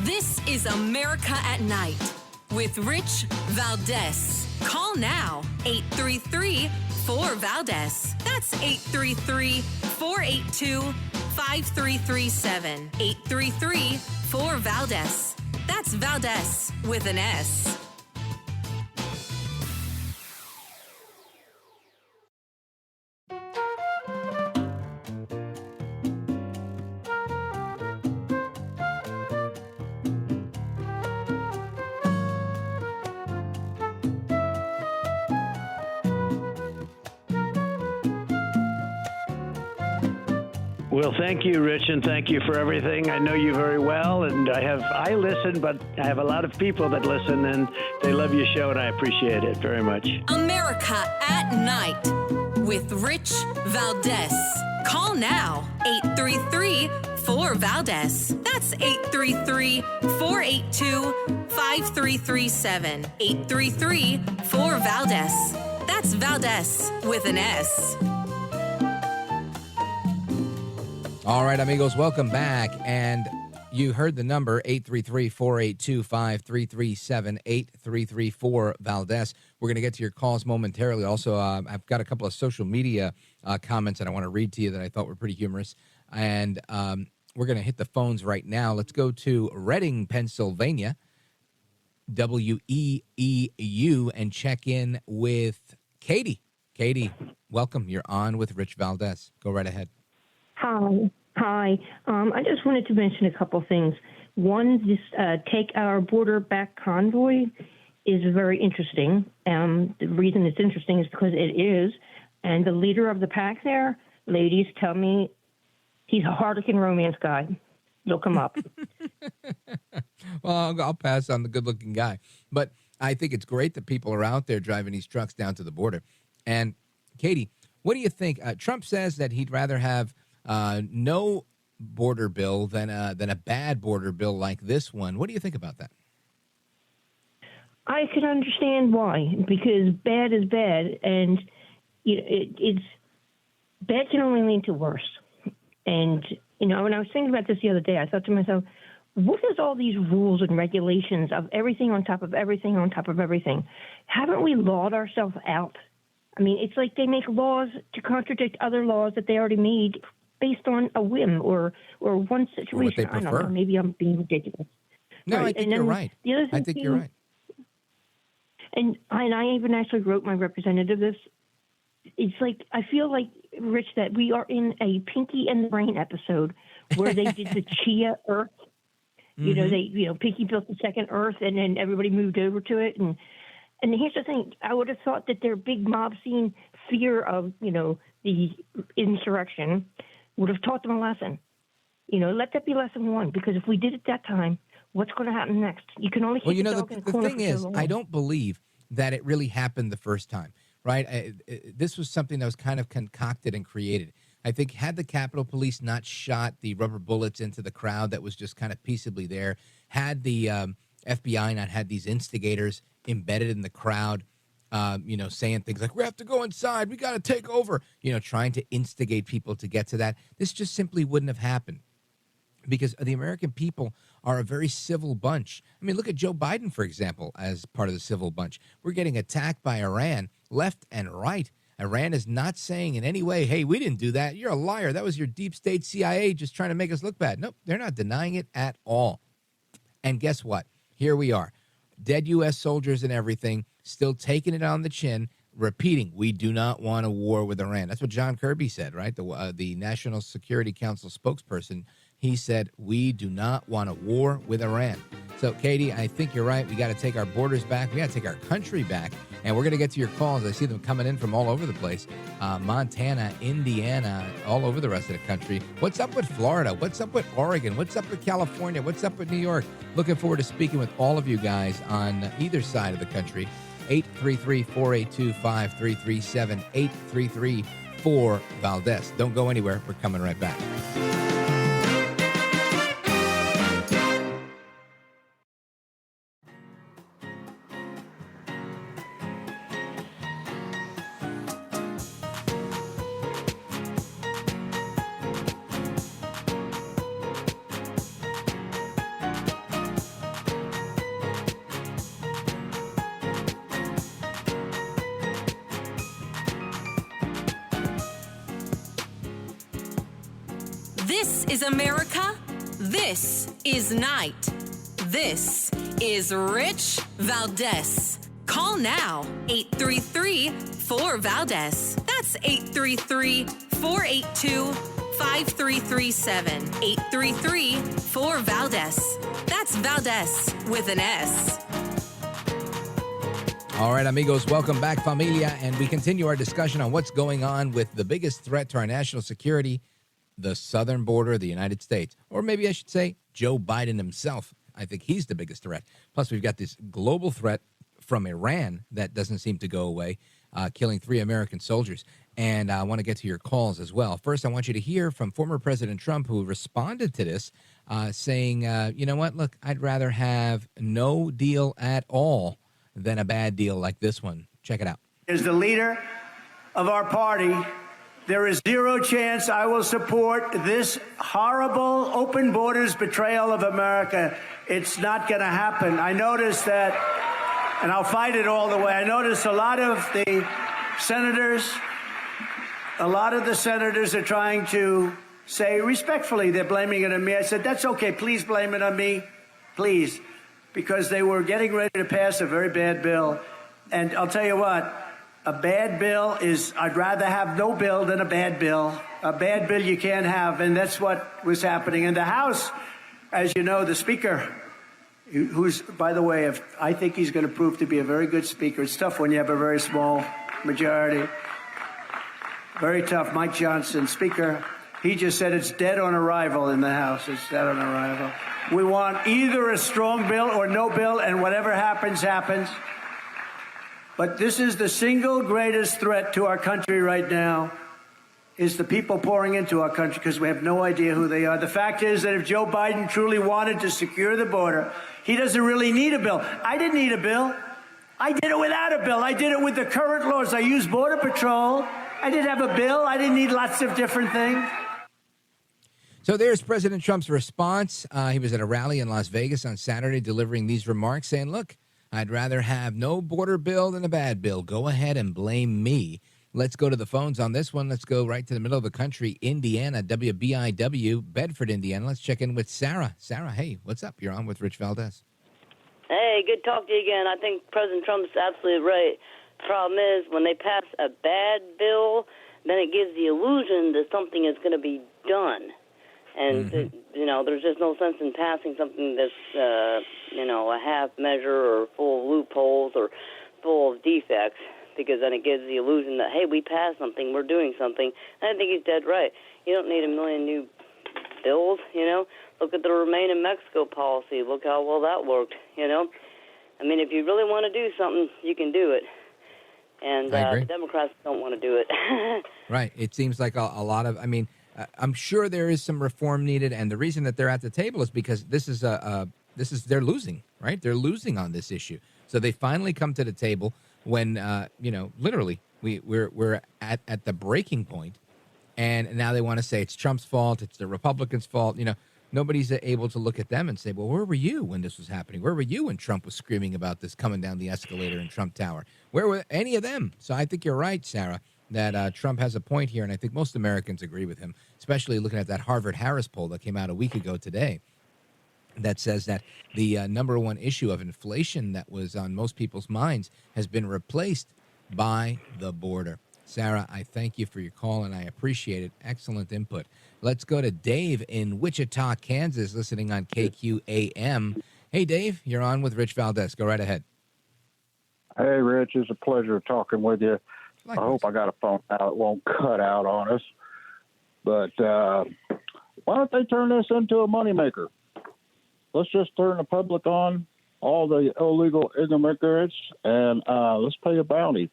This is America at Night with Rich Valdez. Call now, 833-4-VALDEZ. That's 833-482-5337. 833-4-VALDEZ. That's Valdez with an S. Well, thank you, Rich, and thank you for everything. I know you very well, and I listen, but I have a lot of people that listen, and they love your show, and I appreciate it very much. America at Night with Rich Valdez. Call now, 833-4-VALDEZ. That's 833-482-5337. 833-4-VALDEZ. That's Valdez with an S. All right, amigos, welcome back. And you heard the number, 833-482-5337, 833-4-VALDEZ. We're going to get to your calls momentarily. Also, I've got a couple of social media comments that I want to read to you that I thought were pretty humorous. And we're going to hit the phones right now. Let's go to Reading, Pennsylvania, WEEU, and check in with Katie. Katie, welcome. You're on with Rich Valdez. Go right ahead. Hi. I just wanted to mention a couple things. One, this Take Our Border Back convoy. is very interesting. The reason it's interesting is because it is. And the leader of the pack there, ladies, tell me he's a Harlequin romance guy. Look him up. Well, I'll pass on the good-looking guy. But I think it's great that people are out there driving these trucks down to the border. And, Katie, what do you think? Trump says that he'd rather have no border bill than a bad border bill like this one. What do you think about that? I can understand why, because bad is bad, and it's bad can only lead to worse. And when I was thinking about this the other day, I thought to myself, what is all these rules and regulations of everything on top of everything on top of everything? Haven't we lawed ourselves out? I mean, it's like they make laws to contradict other laws that they already made based on a whim or one situation. What they I don't know. prefer. Maybe I'm being ridiculous. No, Right. I think you're right. The other thing I think you're right. And I even actually wrote my representative this. It's like, I feel like, Rich, that we are in a Pinky and the Brain episode where they did the Chia Earth. Pinky built the second Earth, and then everybody moved over to it. And here's the thing: I would have thought that their big mob scene fear of the insurrection would have taught them a lesson. Let that be lesson one, because if we did it that time, what's going to happen next? You can only keep the dog in the corner thing for is, so long. I don't believe that it really happened the first time, right? This was something that was kind of concocted and created. I think had the Capitol Police not shot the rubber bullets into the crowd that was just kind of peaceably there, had the FBI not had these instigators embedded in the crowd, saying things like, we have to go inside, we got to take over, trying to instigate people to get to that, this just simply wouldn't have happened. Because the American people are a very civil bunch. I mean, look at Joe Biden, for example, as part of the civil bunch. We're getting attacked by Iran left and right. Iran is not saying in any way, hey, we didn't do that. You're a liar. That was your deep state CIA just trying to make us look bad. Nope, they're not denying it at all. And guess what? Here we are. Dead U.S. soldiers and everything, still taking it on the chin, repeating, we do not want a war with Iran. That's what John Kirby said, right? The National Security Council spokesperson. He said, we do not want a war with Iran. So, Katie, I think you're right. We got to take our borders back. We got to take our country back. And we're going to get to your calls. I see them coming in from all over the place. Montana, Indiana, all over the rest of the country. What's up with Florida? What's up with Oregon? What's up with California? What's up with New York? Looking forward to speaking with all of you guys on either side of the country. 833-482-5337, 833-4-VALDEZ. Don't go anywhere. We're coming right back. This is America. This is Night. This is Rich Valdez. Call now, 833-4-VALDEZ. That's 833-482-5337. 833-4-VALDEZ. That's Valdez with an S. All right, amigos, welcome back, familia. And we continue our discussion on what's going on with the biggest threat to our national security, the southern border of the United States. Or maybe I should say Joe Biden himself. I think he's the biggest threat. Plus, we've got this global threat from Iran that doesn't seem to go away, killing 3 American soldiers. And I want to get to your calls as well. First, I want you to hear from former President Trump, who responded to this, saying, you know what, look, I'd rather have no deal at all than a bad deal like this one. Check it out. As the leader of our party, there is zero chance I will support this horrible open borders betrayal of America. It's not going to happen. I noticed that, and I'll fight it all the way. I noticed a lot of the senators are trying to say respectfully, they're blaming it on me. I said, that's okay. Please blame it on me. Please. Because they were getting ready to pass a very bad bill. And I'll tell you what. A bad bill is, I'd rather have no bill than a bad bill. A bad bill you can't have, and that's what was happening. In the House, as you know, the Speaker who's, by the way, I think he's going to prove to be a very good speaker. It's tough when you have a very small majority. Very tough. Mike Johnson, Speaker. He just said it's dead on arrival in the House. It's dead on arrival. We want either a strong bill or no bill, and whatever happens, happens. But this is the single greatest threat to our country right now, is the people pouring into our country, because we have no idea who they are. The fact is that if Joe Biden truly wanted to secure the border, he doesn't really need a bill. I didn't need a bill. I did it without a bill. I did it with the current laws. I used Border Patrol. I didn't have a bill. I didn't need lots of different things. So there's President Trump's response. He was at a rally in Las Vegas on Saturday delivering these remarks saying, look, I'd rather have no border bill than a bad bill. Go ahead and blame me. Let's go to the phones on this one. Let's go right to the middle of the country, Indiana, WBIW, Bedford, Indiana. Let's check in with Sarah. Sarah, hey, what's up? You're on with Rich Valdez. Hey, good to talk to you again. I think President Trump's absolutely right. Problem is, when they pass a bad bill, then it gives the illusion that something is going to be done. And, there's just no sense in passing something that's, a half measure or full of loopholes or full of defects, because then it gives the illusion that, hey, we passed something, we're doing something. And I think he's dead right. You don't need a million new bills, Look at the Remain in Mexico policy. Look how well that worked, I mean, if you really want to do something, you can do it. And the Democrats don't want to do it. Right. It seems like a lot of, I'm sure there is some reform needed, and the reason that they're at the table is because they're losing, right? They're losing on this issue. So they finally come to the table when, literally we're at the breaking point, and now they want to say it's Trump's fault, it's the Republicans' fault. Nobody's able to look at them and say, well, where were you when this was happening? Where were you when Trump was screaming about this coming down the escalator in Trump Tower? Where were any of them? So I think you're right, Sarah, that Trump has a point here, and I think most Americans agree with him, especially looking at that Harvard-Harris poll that came out a week ago today that says that the number one issue of inflation that was on most people's minds has been replaced by the border. Sarah, I thank you for your call, and I appreciate it. Excellent input. Let's go to Dave in Wichita, Kansas, listening on KQAM. Hey, Dave, you're on with Rich Valdez. Go right ahead. Hey, Rich, it's a pleasure talking with you. Likewise. I hope I got a phone out. It won't cut out on us. But why don't they turn this into a moneymaker? Let's just turn the public on, all the illegal immigrants, and let's pay a bounty.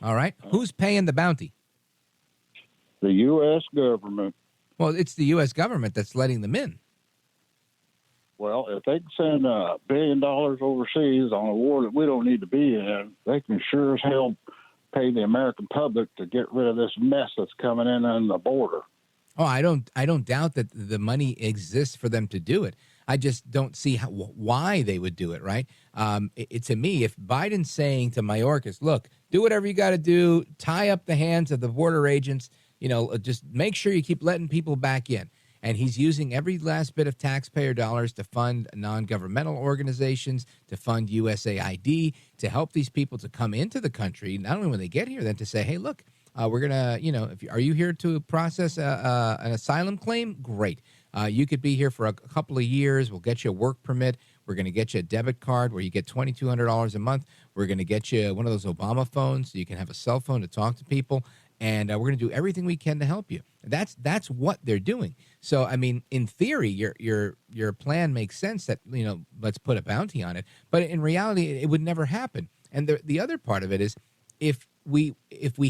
All right. Who's paying the bounty? The U.S. government. Well, it's the U.S. government that's letting them in. Well, if they can send $1 billion overseas on a war that we don't need to be in, they can sure as hell pay the American public to get rid of this mess that's coming in on the border. Oh, I don't doubt that the money exists for them to do it. I just don't see why they would do it, right? To me, if Biden's saying to Mayorkas, look, do whatever you got to do, tie up the hands of the border agents, just make sure you keep letting people back in. And he's using every last bit of taxpayer dollars to fund non-governmental organizations, to fund USAID, to help these people to come into the country, not only when they get here, then to say, hey, look, we're going to, are you here to process an asylum claim? Great. You could be here for a couple of years. We'll get you a work permit. We're going to get you a debit card where you get $2,200 a month. We're going to get you one of those Obama phones so you can have a cell phone to talk to people. And we're going to do everything we can to help you. That's what they're doing. So, I mean, in theory, your plan makes sense that, let's put a bounty on it. But in reality, it would never happen. And the other part of it is if we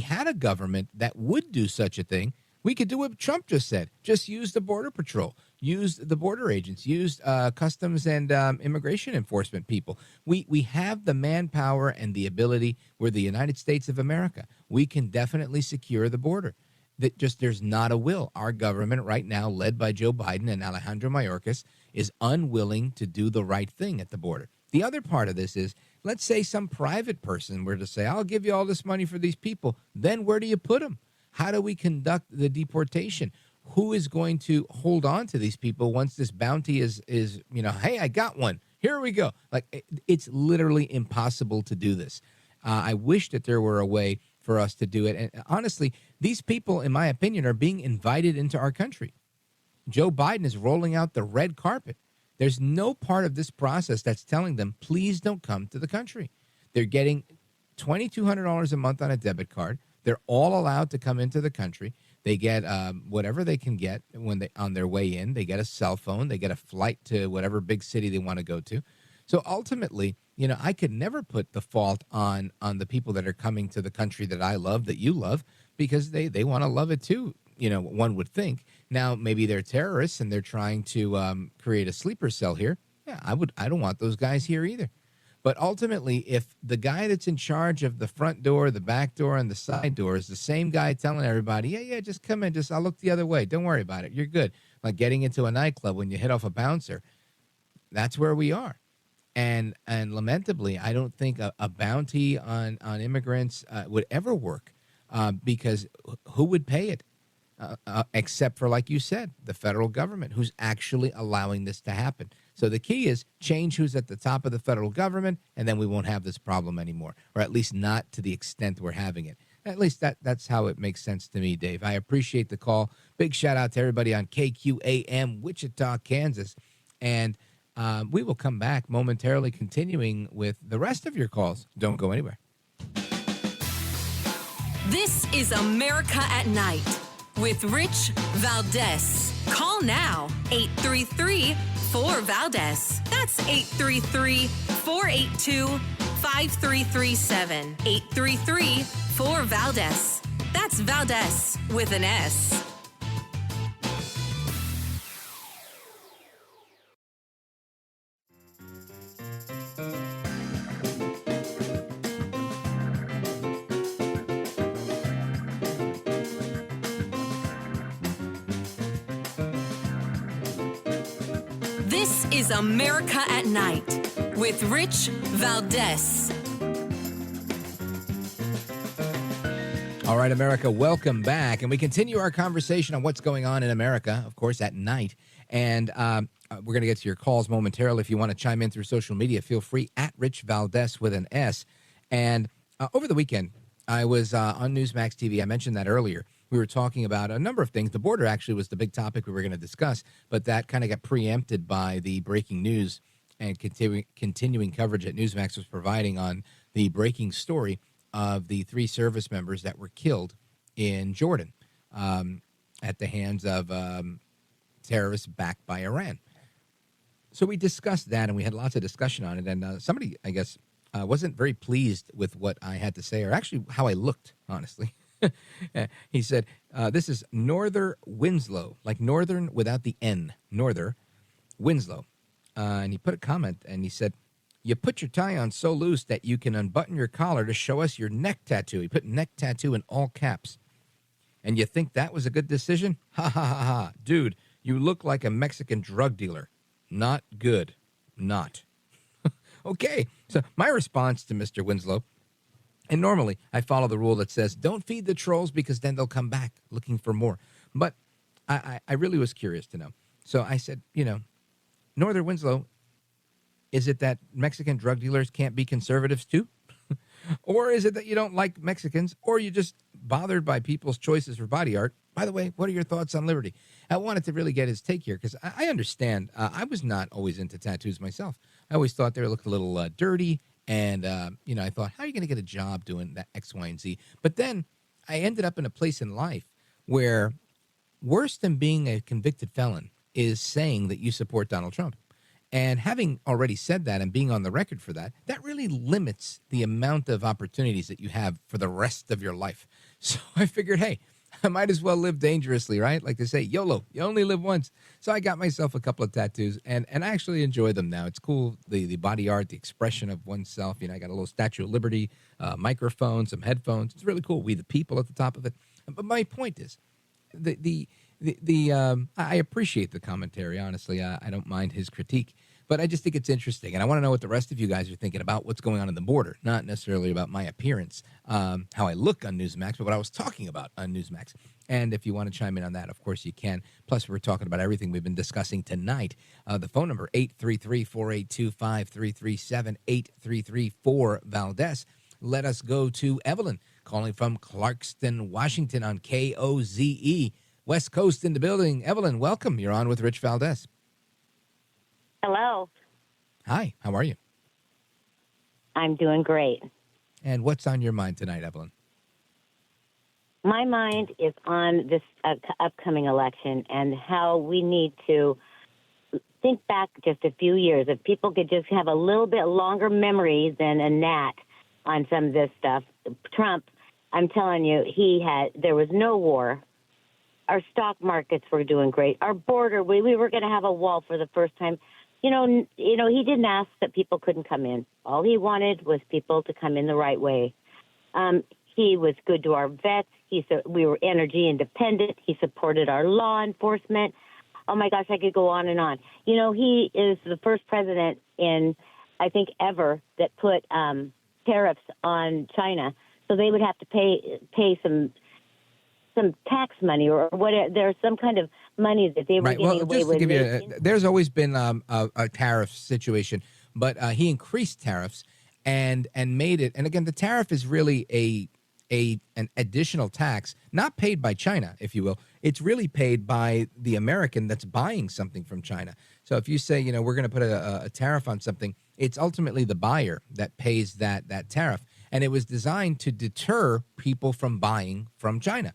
had a government that would do such a thing, we could do what Trump just said. Just use the Border Patrol, use the border agents, use customs and immigration enforcement people. We have the manpower and the ability. We're the United States of America. We can definitely secure the border. There's not a will. Our government right now, led by Joe Biden and Alejandro Mayorkas, is unwilling to do the right thing at the border. The other part of this is, let's say some private person were to say, I'll give you all this money for these people. Then where do you put them? How do we conduct the deportation? Who is going to hold on to these people once this bounty is hey, I got one. Here we go. Like, it's literally impossible to do this. I wish that there were a way for us to do it. And honestly, these people, in my opinion, are being invited into our country. Joe Biden is rolling out the red carpet. There's no part of this process that's telling them, please don't come to the country. They're getting $2,200 a month on a debit card. They're all allowed to come into the country. They get whatever they can get when they on their way in. They get a cell phone. They get a flight to whatever big city they want to go to. So ultimately, I could never put the fault on the people that are coming to the country that I love, that you love, because they want to love it too. One would think. Now, maybe they're terrorists and they're trying to create a sleeper cell here. Yeah, I don't want those guys here either. But ultimately, if the guy that's in charge of the front door, the back door, and the side door is the same guy telling everybody, yeah, just come in, I'll look the other way. Don't worry about it. You're good. Like getting into a nightclub when you hit off a bouncer. That's where we are. And lamentably, I don't think a bounty on immigrants would ever work because who would pay it? Except for, like you said, the federal government, who's actually allowing this to happen. So the key is change who's at the top of the federal government, and then we won't have this problem anymore, or at least not to the extent we're having it. At least that's how it makes sense to me, Dave. I appreciate the call. Big shout out to everybody on KQAM, Wichita, Kansas. And we will come back momentarily, continuing with the rest of your calls. Don't go anywhere. This is America at Night with Rich Valdez. Call now, 833-4VALDEZ. That's 833-482-5337. 833-4VALDEZ. That's Valdez with an S. This is America at Night with Rich Valdez. All right, America, welcome back. And we continue our conversation on what's going on in America, of course, at night. And we're going to get to your calls momentarily. If you want to chime in through social media, feel free, at Rich Valdez with an S. And over the weekend, I was on Newsmax TV. I mentioned that earlier. We were talking about a number of things. The border actually was the big topic we were going to discuss, but that kind of got preempted by the breaking news and continuing coverage that Newsmax was providing on the breaking story of the 3 service members that were killed in Jordan at the hands of terrorists backed by Iran. So we discussed that, and we had lots of discussion on it, and somebody, I guess, wasn't very pleased with what I had to say, or actually how I looked, honestly. He said, this is Northern Winslow, like northern without the N, Northern Winslow. And he put a comment, and he said, you put your tie on so loose that you can unbutton your collar to show us your neck tattoo. He put neck tattoo in all caps. And you think that was a good decision? Ha, ha, ha, ha. Dude, you look like a Mexican drug dealer. Not good. Not. Okay, so my response to Mr. Winslow, and normally I follow the rule that says, don't feed the trolls because then they'll come back looking for more. But I really was curious to know. So I said, Northern Winslow, is it that Mexican drug dealers can't be conservatives too? Or is it that you don't like Mexicans, or you just bothered by people's choices for body art? By the way, what are your thoughts on liberty? I wanted to really get his take here because I understand. I was not always into tattoos myself. I always thought they looked a little dirty. And, I thought, how are you going to get a job doing that X, Y, and Z? But then I ended up in a place in life where worse than being a convicted felon is saying that you support Donald Trump. And having already said that and being on the record for that, that really limits the amount of opportunities that you have for the rest of your life. So I figured, hey, I might as well live dangerously, right? Like they say, YOLO, you only live once. So I got myself a couple of tattoos, and I actually enjoy them now. It's cool, the body art, the expression of oneself. I got a little Statue of Liberty, microphone, some headphones. It's really cool. We the people at the top of it. But my point is, I appreciate the commentary, honestly. I don't mind his critique. But I just think it's interesting, and I want to know what the rest of you guys are thinking about what's going on in the border, not necessarily about my appearance, how I look on Newsmax, but what I was talking about on Newsmax. And if you want to chime in on that, of course you can. Plus, we're talking about everything we've been discussing tonight. The phone number, 833-482-5337, 833-4-VALDEZ. Let us go to Evelyn, calling from Clarkston, Washington on KOZE. West Coast in the building. Evelyn, welcome. You're on with Rich Valdez. Hello. Hi, how are you? I'm doing great. And what's on your mind tonight, Evelyn? My mind is on this upcoming election and how we need to think back just a few years. If people could just have a little bit longer memory than a gnat on some of this stuff. Trump, I'm telling you, there was no war. Our stock markets were doing great. Our border, we were going to have a wall for the first time. You know, he didn't ask that people couldn't come in. All he wanted was people to come in the right way. He was good to our vets. We were energy independent. He supported our law enforcement. Oh, my gosh, I could go on and on. You know, he is the first president in, I think, ever that put tariffs on China. So they would have to pay some tax money or whatever. There's some kind of money that they were getting away with. There's always been a tariff situation, but he increased tariffs and made it. And again, the tariff is really an additional tax, not paid by China, if you will. It's really paid by the American that's buying something from China. So if you say, we're going to put a tariff on something, it's ultimately the buyer that pays that tariff. And it was designed to deter people from buying from China.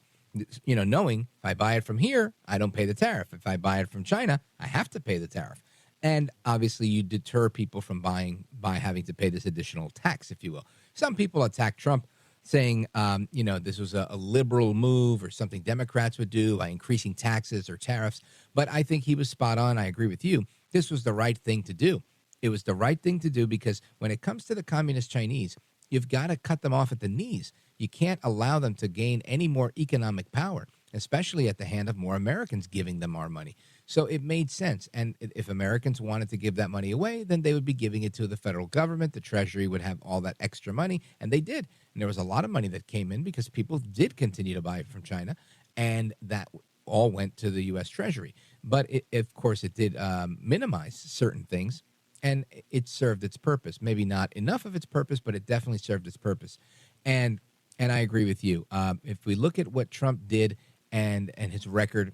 Knowing if I buy it from here, I don't pay the tariff. If I buy it from China, I have to pay the tariff. And obviously you deter people from buying by having to pay this additional tax, if you will. Some people attack Trump saying, this was a liberal move or something Democrats would do by increasing taxes or tariffs. But I think he was spot on. I agree with you. This was the right thing to do. It was the right thing to do because when it comes to the communist Chinese, you've got to cut them off at the knees. You can't allow them to gain any more economic power, especially at the hand of more Americans giving them our money. So it made sense. And if Americans wanted to give that money away, then they would be giving it to the federal government. The Treasury would have all that extra money, and they did. And there was a lot of money that came in because people did continue to buy it from China, and that all went to the U.S. Treasury. But, of course, it did minimize certain things, and it served its purpose. Maybe not enough of its purpose, but it definitely served its purpose. And I agree with you. If we look at what Trump did and his record,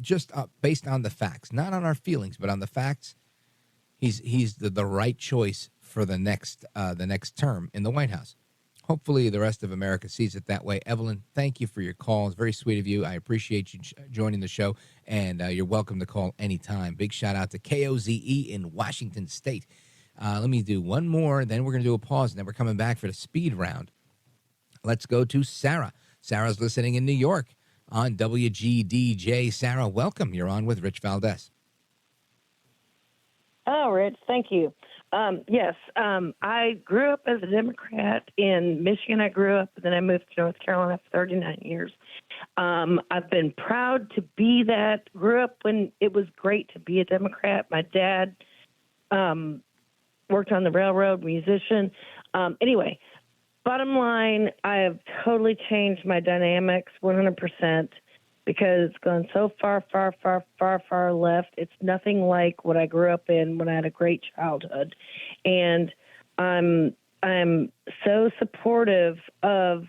just based on the facts, not on our feelings, but on the facts, he's the right choice for the next term in the White House. Hopefully the rest of America sees it that way. Evelyn, thank you for your call. It's very sweet of you. I appreciate you joining the show, and you're welcome to call anytime. Big shout out to KOZE in Washington State. Let me do one more, then we're going to do a pause, and then we're coming back for the speed round. Let's go to Sarah. Sarah's listening in New York on WGDJ. Sarah, welcome. You're on with Rich Valdez. Oh, Rich, thank you. Yes, I grew up as a Democrat in Michigan. I grew up, and then I moved to North Carolina for 39 years. I've been proud to be that. Grew up when it was great to be a Democrat. My dad worked on the railroad, musician. Anyway, bottom line, I have totally changed my dynamics 100%. Because it's gone so far left. It's nothing like what I grew up in when I had a great childhood. And I'm so supportive of,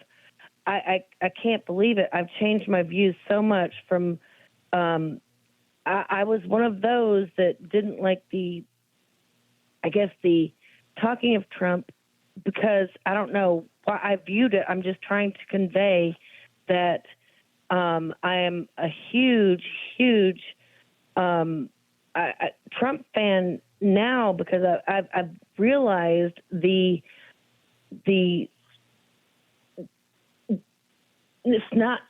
I can't believe it. I've changed my views so much from, I was one of those that didn't like the talking of Trump because I don't know why I viewed it. I'm just trying to convey that I am a huge Trump fan now because I've realized the it's not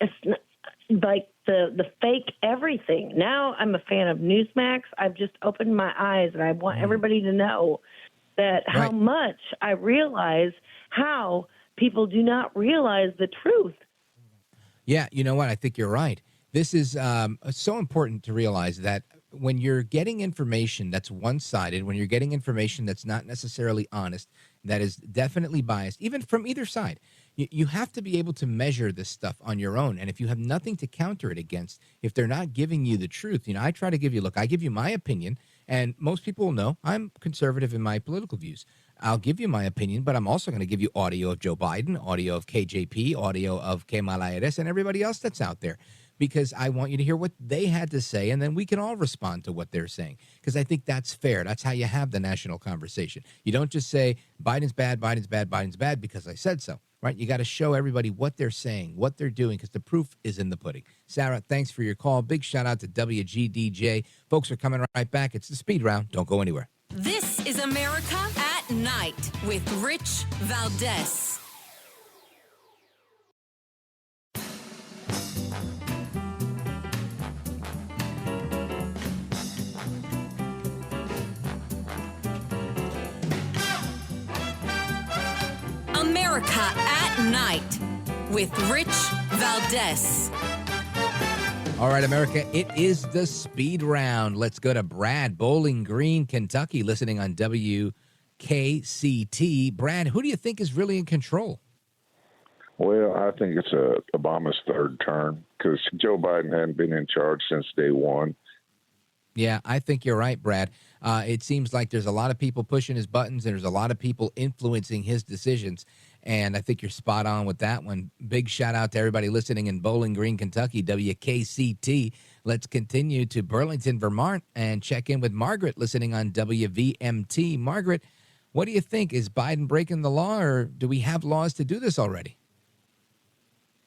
like the fake everything. Now I'm a fan of Newsmax. I've just opened my eyes, and I want everybody to know that how much I realize how people do not realize the truth. Yeah, you know what? I think you're right. This is so important to realize that when you're getting information that's one-sided, when you're getting information that's not necessarily honest, that is definitely biased, even from either side, you have to be able to measure this stuff on your own. And if you have nothing to counter it against, if they're not giving you the truth, I try to give you, I give you my opinion, and most people will know I'm conservative in my political views. I'll give you my opinion, but I'm also going to give you audio of Joe Biden, audio of KJP, audio of Kamala Harris, and everybody else that's out there. because I want you to hear what they had to say, and then we can all respond to what they're saying, because I think that's fair. That's how you have the national conversation. You don't just say Biden's bad, Biden's bad, Biden's bad because I said so, right? You got to show everybody what they're saying, what they're doing, because the proof is in the pudding. Sarah, thanks for your call. Big shout out to WGDJ. Folks are coming right back. It's the Speed Round. Don't go anywhere. This is America at Night with Rich Valdez. America at Night with Rich Valdez. All right, America, it is the Speed Round. Let's go to Brad, Bowling Green, Kentucky, listening on WKCT. Brad, who do you think is really in control? Well, I think it's Obama's third term because Joe Biden hadn't been in charge since day one. Yeah, I think you're right, Brad. It seems like there's a lot of people pushing his buttons and there's a lot of people influencing his decisions. And I think you're spot on with that one. Big shout out to everybody listening in Bowling Green, Kentucky, WKCT. Let's continue to Burlington, Vermont, and check in with Margaret listening on WVMT. Margaret, what do you think? Is Biden breaking the law, or do we have laws to do this already?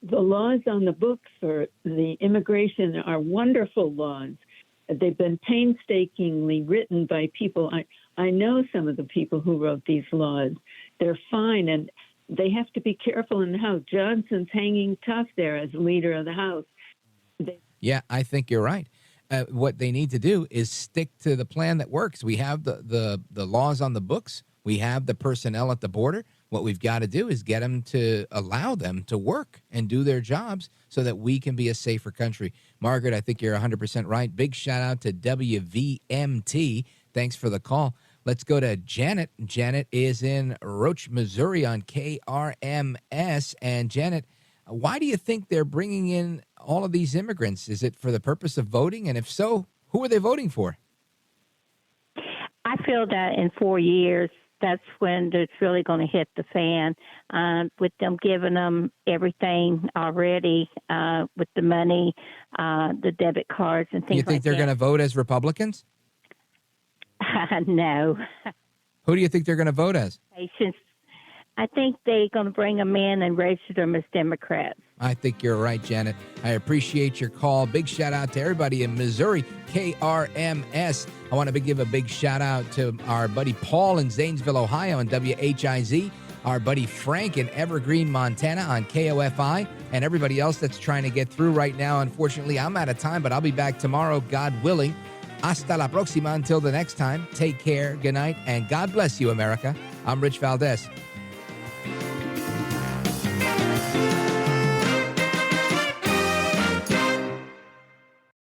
The laws on the books for the immigration are wonderful laws. They've been painstakingly written by people. I know some of the people who wrote these laws. They're fine, and they have to be careful in the House. Johnson's hanging tough there as leader of the House. Yeah, I think you're right. What they need to do is stick to the plan that works. We have the laws on the books. We have the personnel at the border. What we've got to do is get them to allow them to work and do their jobs so that we can be a safer country. Margaret, I think you're 100% right. Big shout out to WVMT. Thanks for the call. Let's go to Janet. Janet is in Roach, Missouri on KRMS. And Janet, why do you think they're bringing in all of these immigrants? Is it for the purpose of voting? And if so, who are they voting for? I feel that in 4 years, that's when it's really going to hit the fan, with them giving them everything already, with the money, the debit cards and things like that. You think they're going to vote as Republicans? No. Who do you think they're going to vote as? I think they're going to bring them in and register them as Democrats. I think you're right, Janet. I appreciate your call. Big shout out to everybody in Missouri, KRMS. I want to give a big shout out to our buddy Paul in Zanesville, Ohio on WHIZ, our buddy Frank in Evergreen, Montana on KOFI, and everybody else that's trying to get through right now. Unfortunately, I'm out of time, but I'll be back tomorrow, God willing. Hasta la próxima. Until the next time, take care, good night, and God bless you, America. I'm Rich Valdez.